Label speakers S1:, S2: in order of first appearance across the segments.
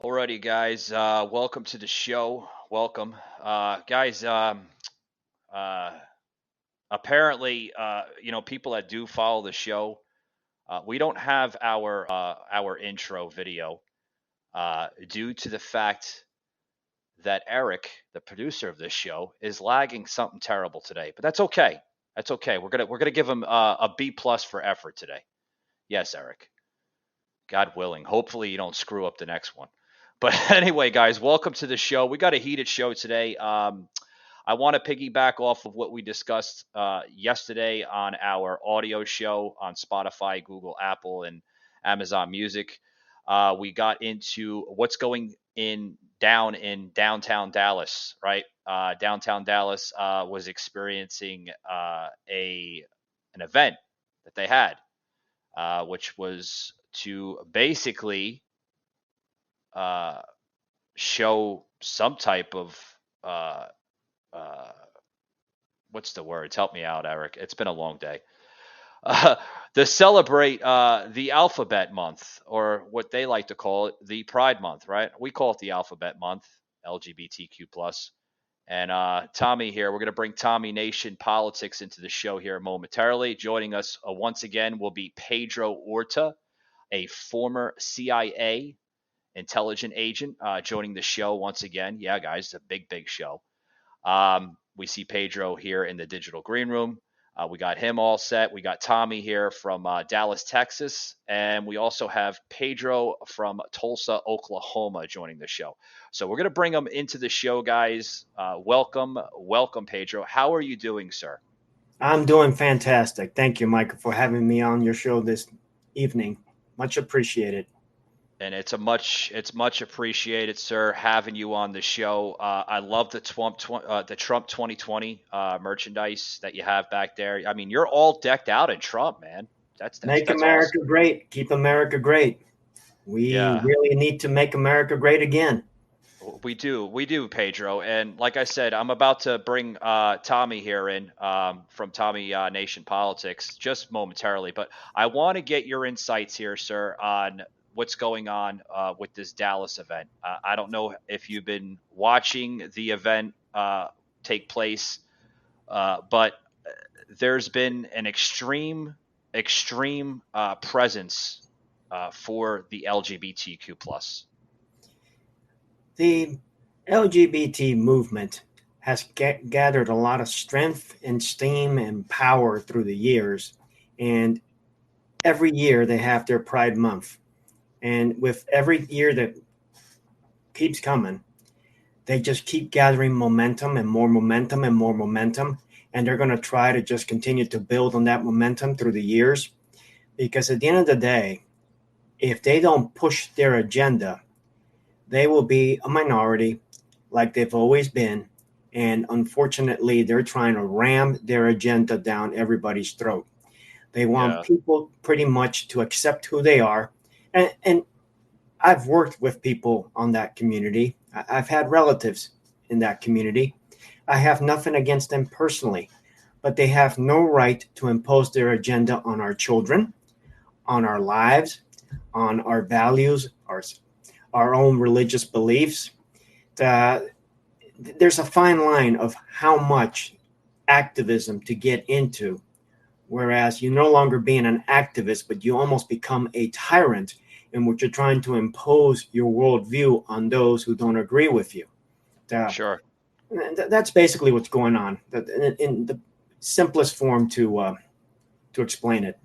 S1: Alrighty, guys. Welcome to the show. Welcome, guys. Uh, Apparently, people that do follow the show, we don't have our intro video due to the fact that Eric, the producer of this show, is lagging something terrible today. But that's okay. That's okay. We're gonna give him a B plus for effort today. Yes, Eric. God willing. Hopefully, you don't screw up the next one. But anyway, guys, welcome to the show. We got a heated show today. I want to piggyback off of what we discussed yesterday on our audio show on Spotify, Google, Apple, and Amazon Music. We got into what's going down in downtown Dallas, right? Downtown Dallas was experiencing an event that they had, which was to basically uh, show some type of uh, uh, what's the words? Help me out, Eric. It's been a long day. Uh, to celebrate the Alphabet Month, or what they like to call it, the Pride Month, right? We call it the Alphabet Month, LGBTQ plus. And Tommy here, we're going to bring Tommy Nation Politics into the show here momentarily. Joining us once again will be Pedro Orta, a former CIA intelligent agent, joining the show once again. Yeah, guys, it's a big, big show. We see Pedro here in the digital green room. We got him all set. We got Tommy here from Dallas, Texas. And we also have Pedro from Tulsa, Oklahoma joining the show. So we're going to bring them into the show, guys. Welcome, Pedro. How are you doing, sir?
S2: I'm doing fantastic. Thank you, Michael, for having me on your show this evening. Much appreciated.
S1: And it's much appreciated, sir, having you on the show. I love the Trump 2020 merchandise that you have back there. I mean, you're all decked out in Trump, man. That's
S2: Make
S1: awesome.
S2: America great. Keep America great. We
S1: Yeah,
S2: really need to make America great again.
S1: we do, Pedro. And like I said, I'm about to bring Tommy here in from Tommy Nation Politics just momentarily, but I want to get your insights here, sir, on what's going on with this Dallas event. I don't know if you've been watching the event take place, but there's been an extreme presence for the LGBTQ plus.
S2: The LGBT movement has gathered a lot of strength and steam and power through the years. And every year they have their Pride Month. And with every year that keeps coming, they just keep gathering momentum and more momentum and more momentum. And they're going to try to just continue to build on that momentum through the years. Because at the end of the day, if they don't push their agenda, they will be a minority like they've always been. And unfortunately, they're trying to ram their agenda down everybody's throat. They want
S1: Yeah,
S2: people pretty much to accept who they are. And I've worked with people on that community. I've had relatives in that community. I have nothing against them personally, but they have no right to impose their agenda on our children, on our lives, on our values, our own religious beliefs. Uh, there's a fine line of how much activism to get into, whereas you're no longer being an activist, but you almost become a tyrant in which you're trying to impose your worldview on those who don't agree with you. Uh,
S1: sure.
S2: that's basically what's going on, in the simplest form to explain it.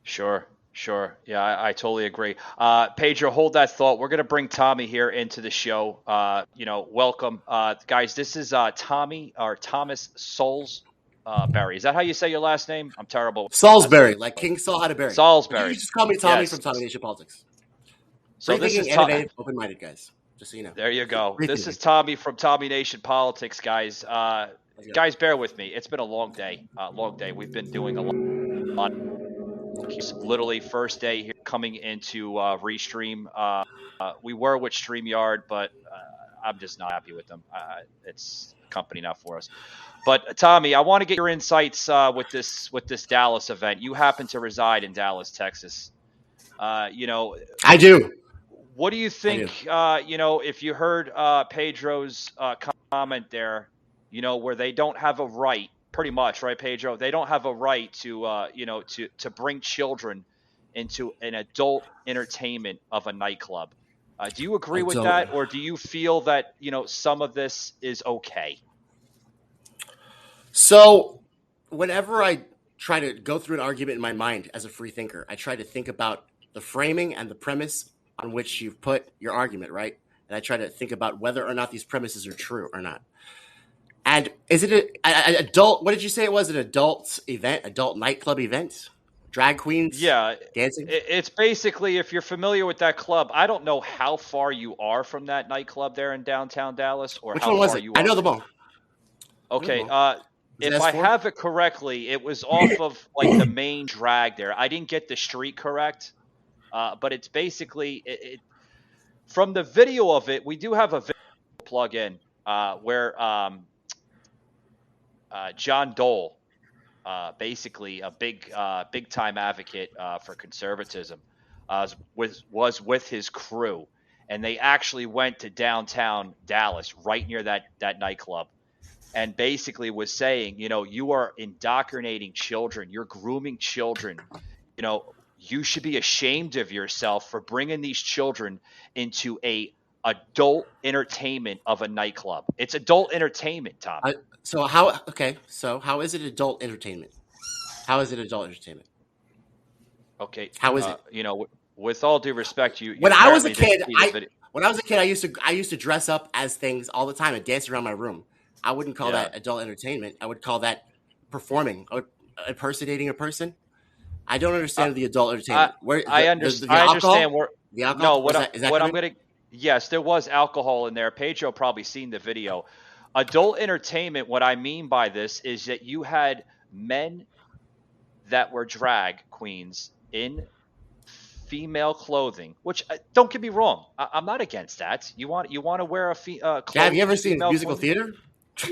S1: Sure, sure. Yeah, I totally agree. Pedro, hold that thought. We're gonna bring Tommy here into the show. Welcome, guys. This is Tommy or Thomas Souls Barry. Is that how you say your last name? I'm terrible with last
S3: Salisbury,
S1: names.
S3: like King Saul had a berry. You can
S1: Salisbury.
S3: just call me Tommy
S1: Yes.
S3: from Tommy Nation Politics.
S1: So
S3: Free
S1: this is
S3: thinking, innovative, open minded guys. Just so you know.
S1: There you go.
S3: Free
S1: This is
S3: thinking.
S1: Tommy from Tommy Nation Politics, guys.
S3: Let's go.
S1: Guys, bear with me. It's been a long day. Long day. We've been doing a lot. Literally first day here coming into Restream. We were with StreamYard, but I'm just not happy with them. It's company not for us. But Tommy, I want to get your insights with this Dallas event. You happen to reside in Dallas, Texas. You know,
S3: I do.
S1: What do you think? If you heard Pedro's comment there, where they don't have a right, pretty much, right, Pedro? They don't have a right to, to bring children into an adult entertainment of a nightclub. Do you agree
S3: I
S1: with
S3: don't.
S1: that, or do you feel that some of this is okay?
S3: So, whenever I try to go through an argument in my mind as a free thinker, I try to think about the framing and the premise on which you've put your argument, right? And I try to think about whether or not these premises are true or not. And is it an adult? What did you say it was? An adult event, adult nightclub event, drag queens,
S1: Yeah,
S3: dancing.
S1: it's basically, if you're familiar with that club, I don't know how far you are from that nightclub there in downtown Dallas, or
S3: Which
S1: how
S3: one was
S1: far
S3: it?
S1: you
S3: I
S1: are
S3: know
S1: from.
S3: them all. I know them
S1: Okay,
S3: all. Was it
S1: if I
S3: S4?
S1: have it correctly, it was off of like the main drag there. I didn't get the street correct, but it's basically from the video of it. We do have a video plug in where John Dole, basically a big time advocate for conservatism, was with his crew, and they actually went to downtown Dallas, right near that nightclub, and basically was saying, you are indoctrinating children, you're grooming children, you should be ashamed of yourself for bringing these children into a adult entertainment of a nightclub. It's adult entertainment, Tommy.
S3: So how? Okay. So how is it adult entertainment? How is it adult entertainment?
S1: Okay,
S3: How is it?
S1: with all due respect, you
S3: When I was a
S1: apparently didn't
S3: kid,
S1: see the video.
S3: I used to dress up as things all the time and dance around my room. I wouldn't call
S1: Yeah,
S3: that adult entertainment. I would call that performing, impersonating a person. I don't
S1: uh,
S3: understand the adult
S1: I
S3: entertainment. Where
S1: I
S3: the
S1: understand
S3: alcohol?
S1: where.
S3: The alcohol
S1: No,
S3: was that? Is that
S1: what I'm
S3: coming?
S1: gonna. Yes, there was alcohol in there. Pedro probably seen the video. Adult entertainment. What I mean by this is that you had men that were drag queens in female clothing. Which, don't get me wrong, I'm not against that. You want to wear a
S3: Have you ever seen
S1: female
S3: musical
S1: clothing?
S3: theater?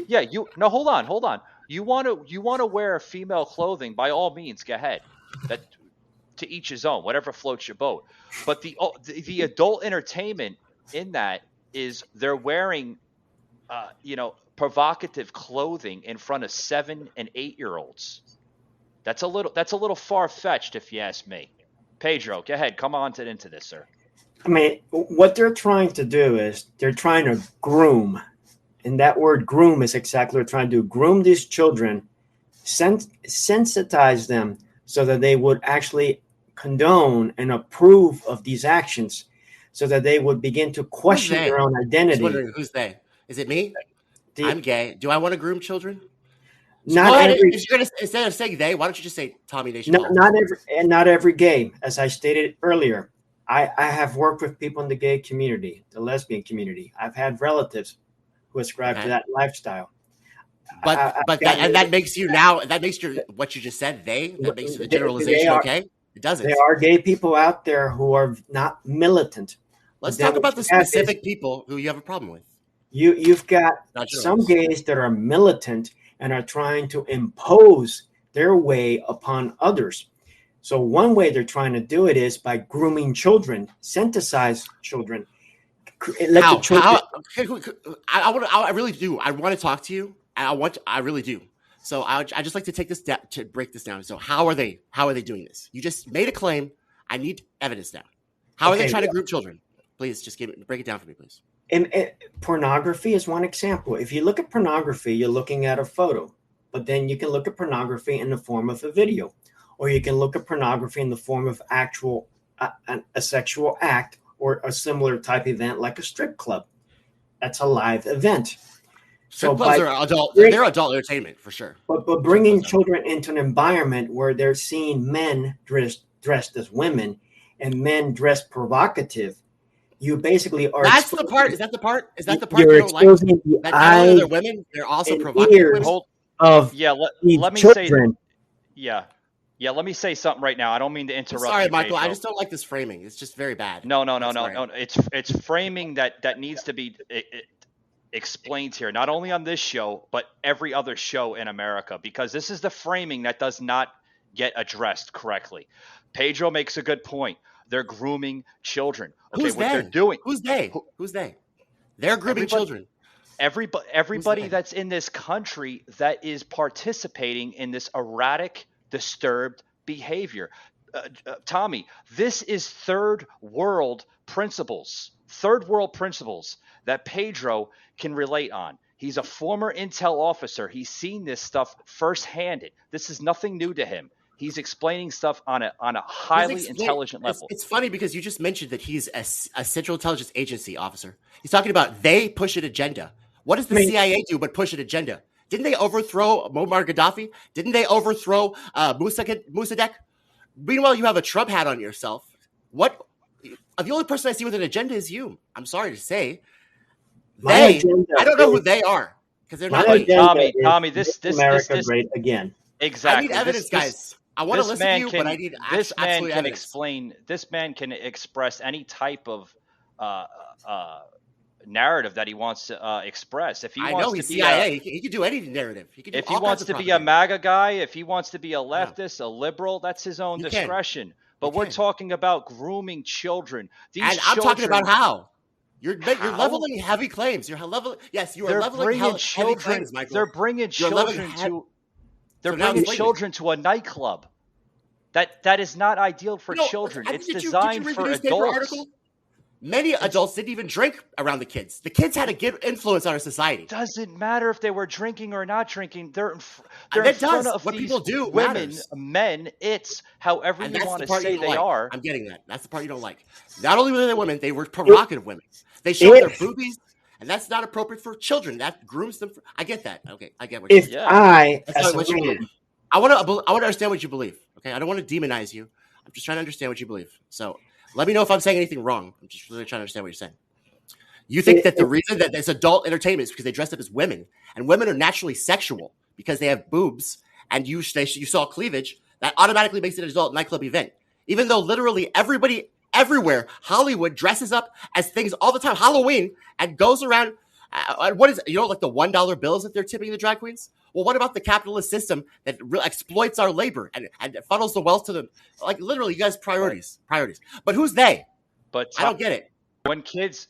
S1: Yeah, no, hold on. You want to wear female clothing, by all means, go ahead. That, to each his own, whatever floats your boat. But the adult entertainment in that is they're wearing provocative clothing in front of 7 and 8 year olds. That's a little far fetched, if you ask me. Pedro, go ahead, come on into this, sir.
S2: I mean, what they're trying to do is they're trying to groom, and that word groom is exactly what they're trying to do: groom these children, sensitize them so that they would actually condone and approve of these actions, so that they would begin to
S3: Who's
S2: question their
S3: they?
S2: own
S3: Just
S2: identity.
S3: wondering who's they. Is it me?
S2: The,
S3: I'm gay. Do I want to groom children? So go
S2: not
S3: ahead.
S2: every
S3: If you're gonna instead of saying they, why don't you just say Tommy Nation
S2: not,
S3: Politics?
S2: not every and not every gay, as I stated earlier. I have worked with people in the gay community, the lesbian community. I've had relatives who ascribe to
S3: Okay.
S2: that lifestyle.
S3: But
S2: I've
S3: but
S2: gotten
S3: that makes you now that makes your what you just said that makes the
S2: they
S3: generalization
S2: are
S3: okay. It doesn't.
S2: there are gay people out there who are not militant. But
S3: Let's
S2: then
S3: talk
S2: what
S3: about the
S2: you have is
S3: specific people who you have a problem with.
S2: you've got
S3: Not
S2: some
S3: generalize.
S2: gays that are militant and are trying to impose their way upon others. So one way they're trying to do it is by grooming children, synthesize children, let the
S3: How?
S2: children.
S3: I want. I really do. I want to talk to you. I really do. So I just like to take this step to break this down. So how are they? How are they doing this? You just made a claim. I need evidence now. How are they
S2: Okay,
S3: trying to group children? Please just break it down for me, please.
S2: and pornography is one example. If you look at pornography, you're looking at a photo, but then you can look at pornography in the form of a video, or you can look at pornography in the form of actual a sexual act or a similar type event like a strip club. That's a live event.
S3: Strip
S2: So
S3: clubs
S2: by
S3: are adult.
S2: bring,
S3: They're adult entertainment for sure.
S2: but
S3: Strip
S2: bringing
S3: clubs are.
S2: children into an environment where they're seeing men dressed as women and men dressed provocative, you basically are
S3: That's the part.
S2: exposing
S3: Is that the part? Is that the part
S2: you're
S3: you don't like?
S2: exposing the
S3: That not only are
S2: eyes
S3: they women, they're also
S2: and
S3: provocative
S2: ears
S3: women.
S1: Hold.
S2: of
S1: Yeah,
S2: these
S1: let me say.
S2: children.
S1: Yeah, yeah. Let me say something right now. I don't mean to
S3: I'm
S1: interrupt
S3: sorry,
S1: you,
S3: Michael. I
S1: Pedro.
S3: just don't like this framing. It's just very bad.
S1: No, no, no,
S3: That's
S1: no,
S3: why.
S1: no. It's framing that needs to be explained here, not only on this show but every other show in America, because this is the framing that does not get addressed correctly. Pedro makes a good point. They're grooming children. Okay,
S3: Who's
S1: what they're
S3: they?
S1: doing.
S3: Who's they? Who's they? They're grooming
S1: Everybody,
S3: children.
S1: everybody that's in this country that is participating in this erratic, disturbed behavior. Tommy, this is third world principles that Pedro can relate on. He's a former intel officer. He's seen this stuff firsthand. This is nothing new to him. He's explaining stuff on a highly intelligent level.
S3: It's funny because you just mentioned that he's a Central Intelligence Agency officer. He's talking about they push an agenda. What does the CIA do but push an agenda? Didn't they overthrow Muammar Gaddafi? Didn't they overthrow Mossadegh? Meanwhile, you have a Trump hat on yourself. What? The only person I see with an agenda is you. I'm sorry to say. I don't know who they are because they're not.
S1: Tommy, this
S2: America great again.
S1: Exactly.
S3: I need evidence, guys. I want to listen to you, but I need
S1: this man can
S3: evidence.
S1: explain. This man can express any type of narrative that he wants to express. If he wants to be
S3: CIA, he can do any narrative.
S1: If he wants to be a MAGA guy, if he wants to be a leftist, a liberal, that's his own discretion. But we're talking about grooming children.
S3: I'm talking about how. You're leveling heavy claims. You're leveling. Yes, you are leveling heavy claims, Michael.
S1: They're bringing children to. They're bringing children to a nightclub. That is not ideal for children. It's designed for adults.
S3: Many adults didn't even drink around the kids. The kids had a good influence on our society.
S1: Doesn't matter if they were drinking or not drinking. They're in
S3: front
S1: of
S3: what
S1: these
S3: people do
S1: women,
S3: matters.
S1: Men. It's however you want to say they are.
S3: I'm getting that. That's the part you don't like. Not only were they women, they were provocative women. They showed their boobies, and that's not appropriate for children. That grooms them. I get that. Okay, I get what you
S2: saying. I
S3: want to understand what you believe. Okay, I don't want to demonize you. I'm just trying to understand what you believe. So let me know if I'm saying anything wrong. I'm just really trying to understand what you're saying. You think that the reason that it's adult entertainment is because they dress up as women, and women are naturally sexual because they have boobs, and you saw cleavage, that automatically makes it an adult nightclub event. Even though literally everybody everywhere, Hollywood dresses up as things all the time, Halloween, and goes around. What is it? Like the $1 bills that they're tipping the drag queens? Well, what about the capitalist system that exploits our labor and funnels the wealth to them? Like literally, you guys priorities. But who's they?
S1: But
S3: I don't get it.
S1: When kids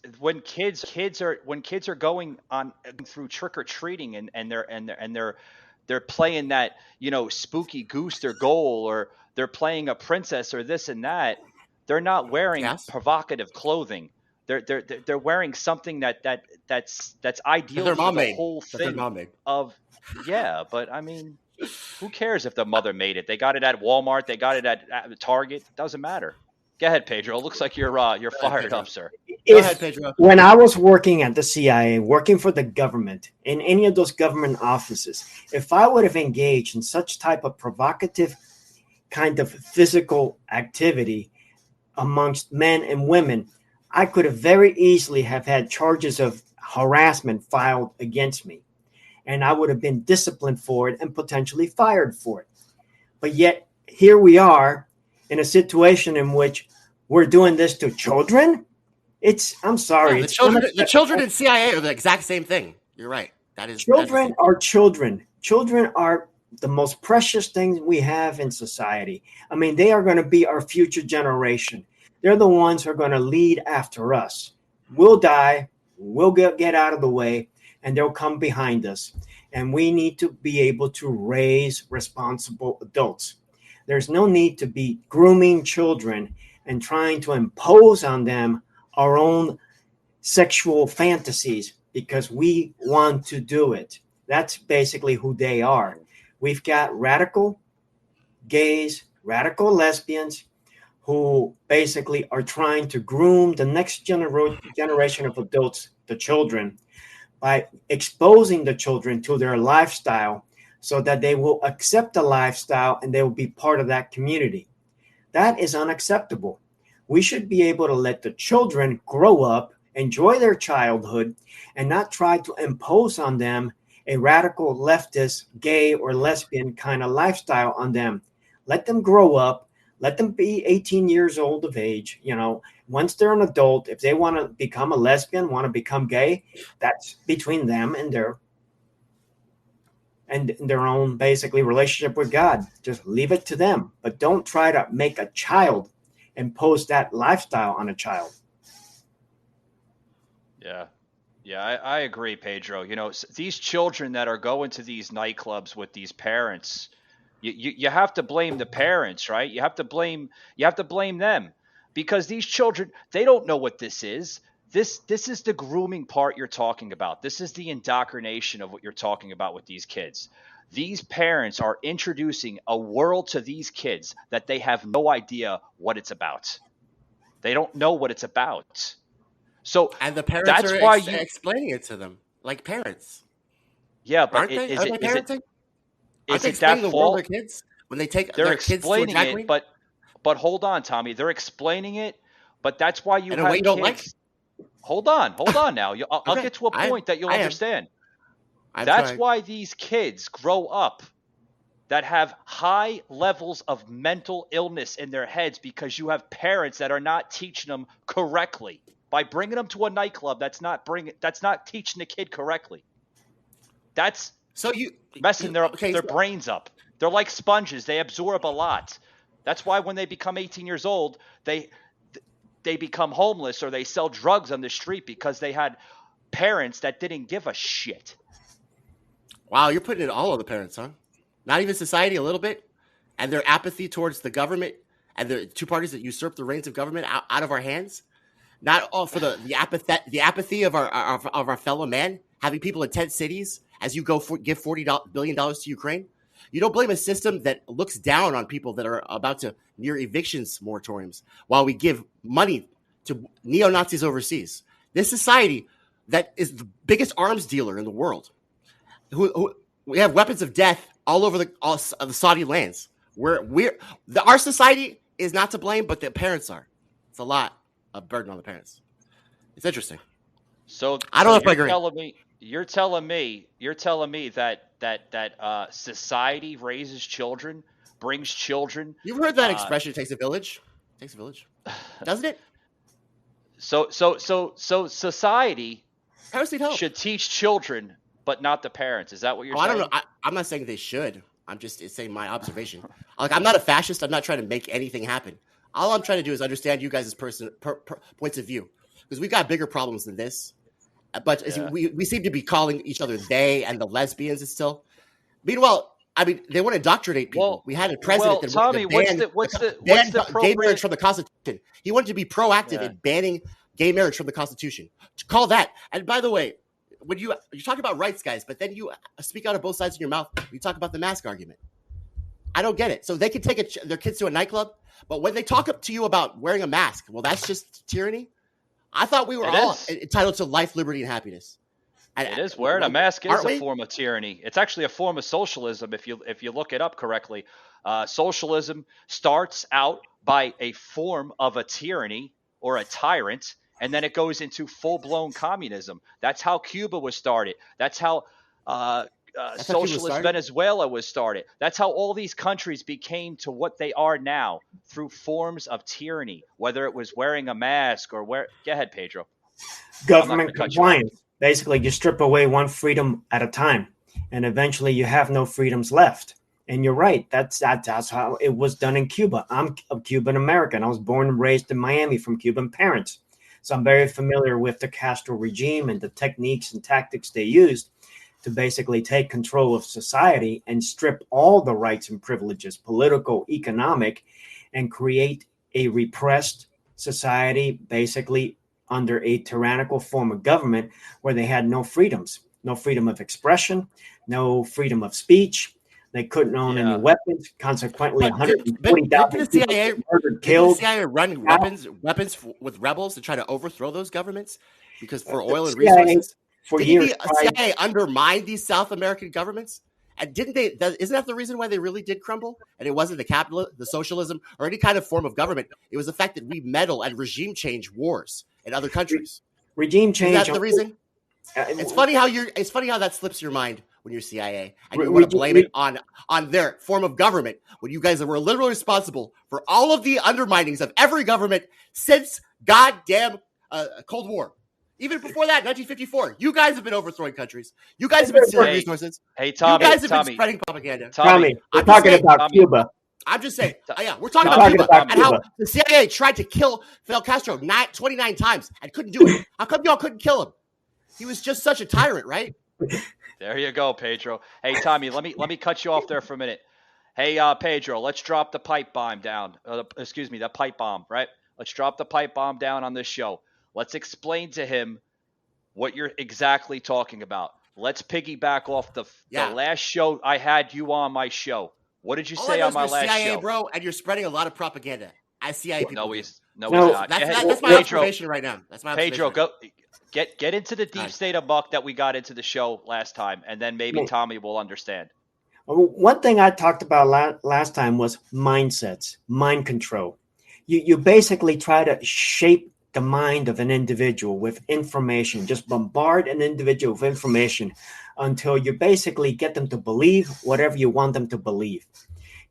S1: are going on through trick or treating and they're playing that spooky goose or goal, or they're playing a princess or this and that, they're not wearing provocative clothing. They're wearing something that's ideal for the whole thing of but I mean, who cares if the mother made it? They got it at Walmart, they got it at Target. It doesn't matter. Go ahead, Pedro. It looks like you're fired up, sir.
S3: Go ahead, Pedro.
S2: When I was working at the CIA, working for the government, in any of those government offices, if I would have engaged in such type of provocative kind of physical activity amongst men and women, I could have very easily have had charges of harassment filed against me, and I would have been disciplined for it and potentially fired for it. But yet here we are in a situation in which we're doing this to children. I'm sorry.
S3: The children in CIA are the exact same thing. You're right.
S2: Children are children. Children are the most precious things we have in society. I mean, they are going to be our future generation. They're the ones who are going to lead after us. We'll die. We'll get out of the way, and they'll come behind us. And we need to be able to raise responsible adults. There's no need to be grooming children and trying to impose on them our own sexual fantasies because we want to do it. That's basically who they are. We've got radical gays, radical lesbians who basically are trying to groom the next generation of adults, the children, by exposing the children to their lifestyle so that they will accept the lifestyle and they will be part of that community. That is unacceptable. We should be able to let the children grow up, enjoy their childhood, and not try to impose on them a radical leftist, gay, or lesbian kind of lifestyle on them. Let them grow up. Let them be 18 years old of age. Once they're an adult, if they want to become a lesbian, want to become gay, that's between them and and their own basically relationship with God. Just leave it to them, but don't try to make a child impose that lifestyle on a child.
S1: Yeah. Yeah, I agree, Pedro. These children that are going to these nightclubs with these parents, you have to blame the parents, right? You have to blame them because these children, they don't know what this is. This is the grooming part you're talking about. This is the indoctrination of what you're talking about with these kids. These parents are introducing a world to these kids that they have no idea what it's about. They don't know what it's about. So
S3: And the parents
S1: that's
S3: are
S1: why you
S3: explaining it to them like parents,
S1: yeah, but
S3: aren't they?
S1: is
S3: Are
S1: it
S3: they
S1: is it
S3: parenting? Aren't
S1: is
S3: they
S1: it that
S3: explaining the world to
S1: fault?
S3: their kids when they take
S1: They're
S3: their kids to a
S1: explaining
S3: drag
S1: it,
S3: queen
S1: but hold on, Tommy. They're explaining it, but that's why you
S3: in a way
S1: have
S3: you don't like?
S1: kids. Hold on now. I'll
S3: Okay,
S1: get to a
S3: I am.
S1: point that you'll
S3: I am.
S1: understand.
S3: I'm
S1: That's
S3: trying.
S1: why these kids grow up that have high levels of mental illness in their heads because you have parents that are not teaching them correctly. By bringing them to a nightclub, that's not teaching the kid correctly. That's
S3: So you
S1: messing their
S3: okay?
S1: their
S3: So,
S1: brains up. They're like sponges. They absorb a lot. That's why when they become 18 years old, they become homeless or they sell drugs on the street because they had parents that didn't give a shit.
S3: wow, you're putting it all on the parents, huh? Not even society a little bit, and their apathy towards the government and the two parties that usurp the reins of government out of our hands. Not all for the apathy of our fellow man, having people in tent cities as you go give $40 billion to Ukraine. You don't blame a system that looks down on people that are about to near evictions moratoriums while we give money to neo Nazis overseas. This society that is the biggest arms dealer in the world, who we have weapons of death all over the Saudi lands. Our society is not to blame, but the parents are. It's a lot of burden on the parents. It's interesting.
S1: So
S3: I don't
S1: so
S3: know if I
S1: you're
S3: agree.
S1: telling me that society raises children, brings children.
S3: You've heard that
S1: Uh,
S3: expression, it takes a village. It takes a village. Doesn't it?
S1: so society
S3: Parents need help.
S1: should teach children, but not the parents. Is that what you're
S3: Oh, I don't know.
S1: saying?
S3: I'm not saying they should. I'm just saying my observation. Like, I'm not a fascist. I'm not trying to make anything happen. All I'm trying to do is understand you guys' points of view, because we've got bigger problems than this. But
S1: Yeah.
S3: we seem to be calling each other they and the lesbians is still. Meanwhile, I mean, they want to indoctrinate people.
S1: Well,
S3: We had a president that wanted
S1: Tommy,
S3: to
S1: what's the
S3: gay marriage
S1: appropriate?
S3: from the Constitution. He wanted to be proactive
S1: Yeah.
S3: in banning gay marriage from the Constitution. To call that. And by the way, when you talk about rights, guys, but then you speak out of both sides of your mouth. You talk about the mask argument. I don't get it. So they can take their kids to a nightclub, but when they talk up to you about wearing a mask, well, that's just tyranny. I thought we were
S1: It
S3: all
S1: is.
S3: entitled to life, liberty, and happiness. And,
S1: It is. Wearing a mask is
S3: aren't
S1: a
S3: we?
S1: form of tyranny. It's actually a form of socialism if you look it up correctly. Socialism starts out by a form of a tyranny or a tyrant, and then it goes into full blown communism. That's how Cuba was started. That's how
S3: That's how Cuba
S1: socialist
S3: started.
S1: Venezuela was started. That's how all these countries became to what they are now through forms of tyranny, whether it was wearing a mask or wear. Go ahead, Pedro. I'm not going to
S2: Government
S1: cut you off.
S2: compliance. Basically, you strip away one freedom at a time, and eventually you have no freedoms left. And you're right. That's how it was done in Cuba. I'm a Cuban American. I was born and raised in Miami from Cuban parents, so I'm very familiar with the Castro regime and the techniques and tactics they used to basically take control of society and strip all the rights and privileges, political, economic, and create a repressed society, basically under a tyrannical form of government where they had no freedoms, no freedom of expression, no freedom of speech. They couldn't own any
S1: Yeah.
S2: weapons. Consequently,
S3: But didn't the
S2: 140,000 people
S3: CIA
S2: were murdered,
S3: didn't the
S2: killed.
S3: CIA run
S2: Now,
S3: weapons with rebels to try to overthrow those governments because for
S2: the
S3: oil and
S2: CIA
S3: resources?
S2: for
S3: Didn't
S2: years
S3: the
S2: tried.
S3: CIA undermine these South American governments? And didn't they? Isn't that the reason why they really did crumble? And it wasn't the socialism, or any kind of form of government. It was the fact that we meddle and regime change wars in other countries.
S2: Regime
S3: Isn't
S2: change.
S3: that the reason? It's funny how that slips your mind when you're CIA and you want to blame it on their form of government when you guys were literally responsible for all of the underminings of every government since goddamn Cold War. Even before that, 1954. You guys have been overthrowing countries. You guys have been stealing resources.
S1: Hey, Tommy.
S3: You guys have been spreading propaganda.
S2: Tommy, we're talking about Cuba.
S3: I'm just saying. Yeah, we're talking about Cuba and how the CIA tried to kill Fidel Castro 29 times and couldn't do it. How come y'all couldn't kill him? He was just such a tyrant, right?
S1: There you go, Pedro. Hey, Tommy, let me cut you off there for a minute. Hey, Pedro, let's drop the pipe bomb down. The pipe bomb, right? Let's drop the pipe bomb down on this show. Let's explain to him what you're exactly talking about. Let's piggyback off the last show I had you on my show. What did you say on my last
S3: CIA,
S1: show?
S3: Bro, and you're spreading a lot of propaganda. As CIA people.
S1: No, he's not.
S3: That's my observation right now. That's my observation.
S1: Pedro, go get into the deep state of muck that we got into the show last time, and then maybe Tommy will understand.
S2: One thing I talked about last time was mindsets, mind control. You basically try to shape the mind of an individual with information, just bombard an individual with information until you basically get them to believe whatever you want them to believe.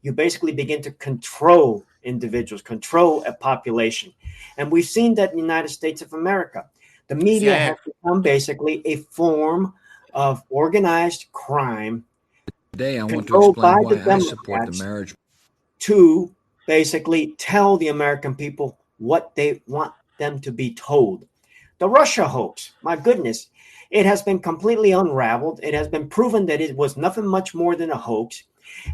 S2: You basically begin to control individuals, control a population. And we've seen that in the United States of America. The media has become basically a form of organized crime.
S4: Today, I want to explain why I support the marriage.
S2: To basically tell the American people what they want them to be told. The Russia hoax, my goodness, it has been completely unraveled. It has been proven that it was nothing much more than a hoax.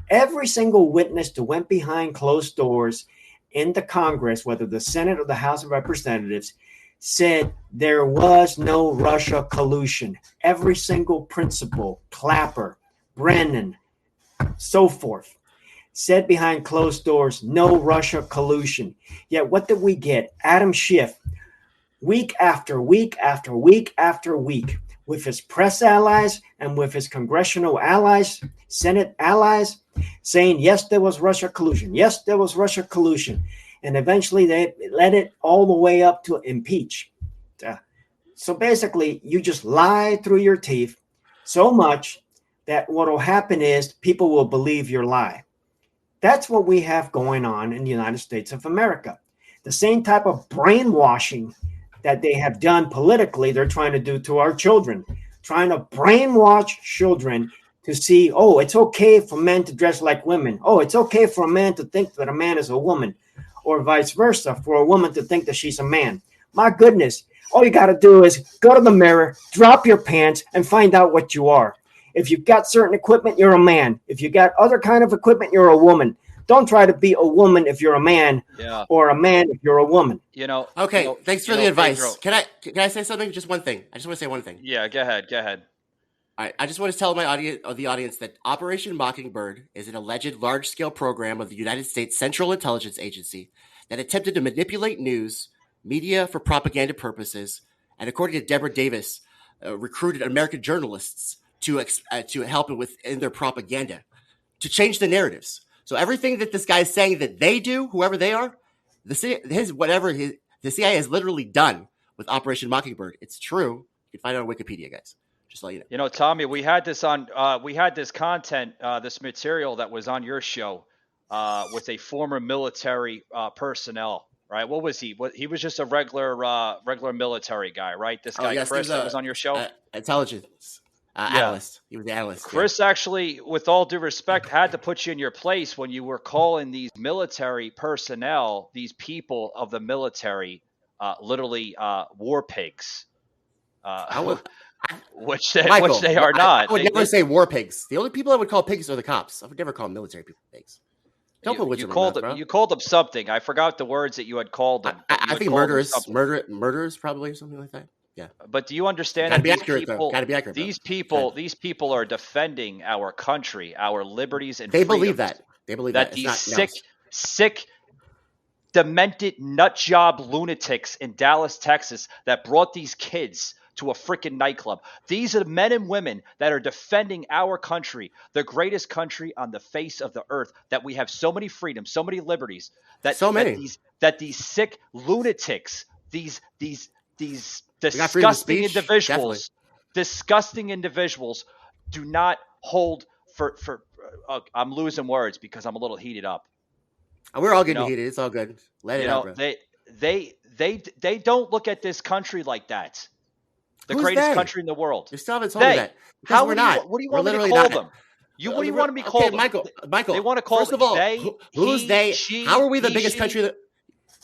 S2: Every single witness that went behind closed doors in the Congress, whether the Senate or the House of Representatives, said there was no Russia collusion. Every single principal, Clapper, Brennan, so forth, said behind closed doors, no Russia collusion. Yet what did we get? Adam Schiff, week after week after week after week, with his press allies and with his congressional allies, Senate allies, saying, yes, there was Russia collusion. Yes, there was Russia collusion. And eventually they led it all the way up to impeach. So basically, you just lie through your teeth so much that what will happen is people will believe your lie. That's what we have going on in the United States of America. The same type of brainwashing that they have done politically, they're trying to do to our children, trying to brainwash children to see, oh, it's okay for men to dress like women. Oh, it's okay for a man to think that a man is a woman, or vice versa, for a woman to think that she's a man. My goodness, all you got to do is go to the mirror, drop your pants, and find out what you are. If you've got certain equipment, you're a man. If you got other kind of equipment, you're a woman. Don't try to be a woman if you're a man, or a man if you're a woman.
S3: Okay, thanks for the advice. Pedro. Can I say something? Just one thing. I just want to say one thing.
S1: Yeah, go ahead.
S3: All right, I just want to tell the audience that Operation Mockingbird is an alleged large-scale program of the United States Central Intelligence Agency that attempted to manipulate news, media for propaganda purposes, and according to Deborah Davis, recruited American journalists to help in their propaganda, to change the narratives. So everything that this guy is saying that they do, whoever they are, the CIA has literally done with Operation Mockingbird. It's true. You can find it on Wikipedia, guys. Just let you know.
S1: Tommy, we had this content, this material that was on your show with a former military personnel, right? What was he? He was just a regular military guy, right? This guy, Chris, that was on your show?
S3: Intelligence analyst. He was the analyst.
S1: Chris actually, with all due respect, had to put you in your place when you were calling these military personnel, these people of the military, literally war pigs. Which they are not.
S3: I would never say war pigs. The only people I would call pigs are the cops. I would never call military people pigs. Don't put words in my mouth, bro.
S1: You called them something. I forgot the words that you had called them.
S3: I think murderers probably, or something like that. Yeah.
S1: But do you understand
S3: that
S1: Gotta be accurate. These people are defending our country, our liberties and freedoms.
S3: They believe that.
S1: These sick, demented nut job lunatics in Dallas, Texas, that brought these kids to a freaking nightclub. These are the men and women that are defending our country, the greatest country on the face of the earth, that we have so many freedoms, so many liberties, that these sick lunatics, these disgusting individuals do not hold for I'm losing words because I'm a little heated up.
S3: We're all getting heated. It's all good. Let it out, bro.
S1: They don't look at this country like that. The
S3: Who's
S1: greatest
S3: they?
S1: country in the world.
S3: You still haven't told me
S1: They.
S3: that. Because we're not.
S1: What do you
S3: We're
S1: want me to
S3: literally
S1: call
S3: not.
S1: them? What do you want me to
S3: Okay,
S1: call them? They
S3: Michael.
S1: want to call
S3: First of all,
S1: they,
S3: who's
S1: he,
S3: they? How
S1: she,
S3: are we the
S1: he,
S3: biggest
S1: she.
S3: country that?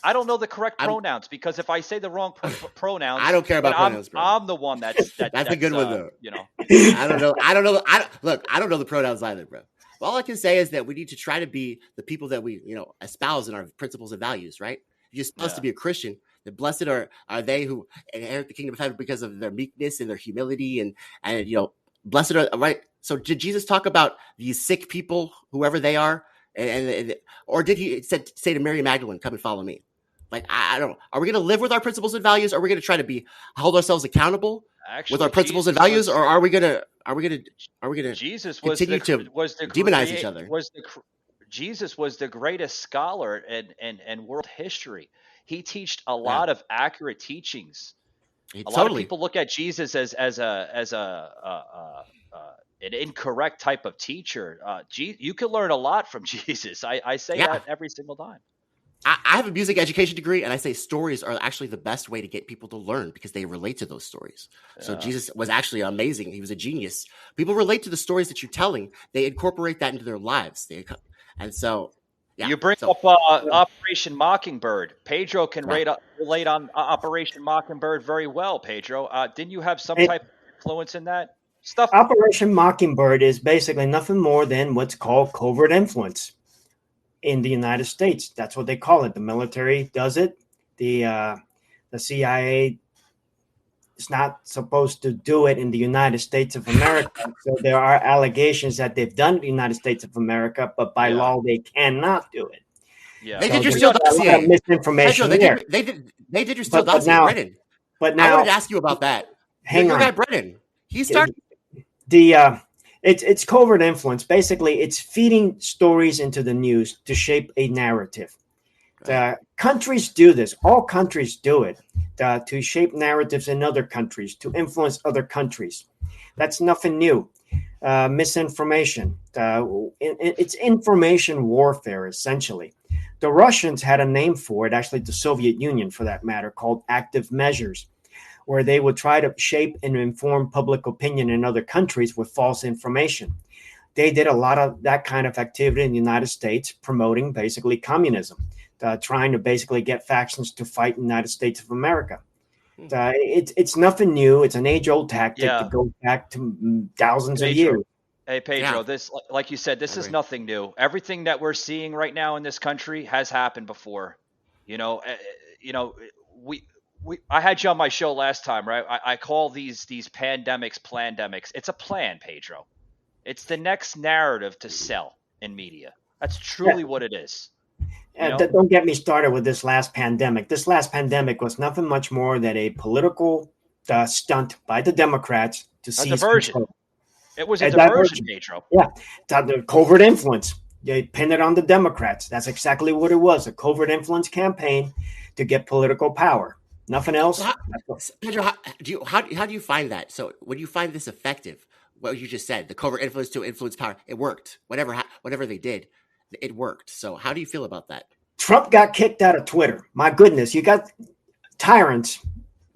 S1: I don't know the correct
S3: I'm.
S1: pronouns because if I say the wrong
S3: I
S1: pronouns,
S3: don't care
S1: then
S3: about pronouns, bro.
S1: I'm the one that's
S3: That's a good one though.
S1: you know.
S3: I don't know. Look, I don't know the pronouns either, bro. All I can say is that we need to try to be the people that we, espouse in our principles and values, right? If you're supposed to be a Christian, then blessed are they who inherit the kingdom of heaven because of their meekness and their humility and blessed are right. So did Jesus talk about these sick people, whoever they are, or did he say to Mary Magdalene, "Come and follow me"? Like I don't. Are we going to live with our principles and values? Are we going to try to hold ourselves accountable
S1: Actually,
S3: with our principles and values, or are we going to
S1: Jesus
S3: continue to demonize each other?
S1: Jesus was the greatest scholar in world history. He taught a
S3: Yeah,
S1: lot of accurate teachings. A lot of
S3: totally.
S1: people look at Jesus as an incorrect type of teacher. You can learn a lot from Jesus. I say
S3: Yeah.
S1: that every single time.
S3: I have a music education degree, and I say stories are actually the best way to get people to learn because they relate to those stories. So Jesus was actually amazing. He was a genius. People relate to the stories that you're telling. They incorporate that into their lives. And so, yeah.
S1: You bring up Operation Mockingbird. Pedro can relate on Operation Mockingbird very well, Pedro. Didn't you have some type of influence in that stuff?
S2: Operation Mockingbird is basically nothing more than what's called covert influence in the United States. That's what they call it. The military does it. The CIA is not supposed to do it in the United States of America. So there are allegations that they've done it in the United States of America, but by law they cannot do it.
S1: Yeah,
S3: they did your Steele dossier.
S2: Misinformation.
S3: Pedro, they did your Steele dossier, Brennan.
S2: But now
S3: I wanted to ask you about that. Your guy Brennan, he started
S2: it's covert influence. Basically, it's feeding stories into the news to shape a narrative. Countries do this. All countries do it to shape narratives in other countries, to influence other countries. That's nothing new. Misinformation. It's information warfare, essentially. The Russians had a name for it, actually the Soviet Union for that matter, called active measures, where they would try to shape and inform public opinion in other countries with false information. They did a lot of that kind of activity in the United States, promoting basically communism, trying to basically get factions to fight in the United States of America. It's nothing new. It's an age-old tactic that goes back to thousands of years.
S1: Hey, Pedro, this, like you said, this is nothing new. Everything that we're seeing right now in this country has happened before. I had you on my show last time, right? I call these pandemics plandemics. It's a plan, Pedro. It's the next narrative to sell in media. That's truly what it is.
S2: Don't get me started with this last pandemic. This last pandemic was nothing much more than a political stunt by the Democrats to seize control.
S1: It was a diversion, Pedro.
S2: Yeah, the covert influence. They pinned it on the Democrats. That's exactly what it was, a covert influence campaign to get political power. Nothing else.
S3: Pedro, how do you find that? So when you find this effective, what you just said, the covert influence to influence power, it worked. Whatever they did, it worked. So how do you feel about that?
S2: Trump got kicked out of Twitter. My goodness, you got tyrants,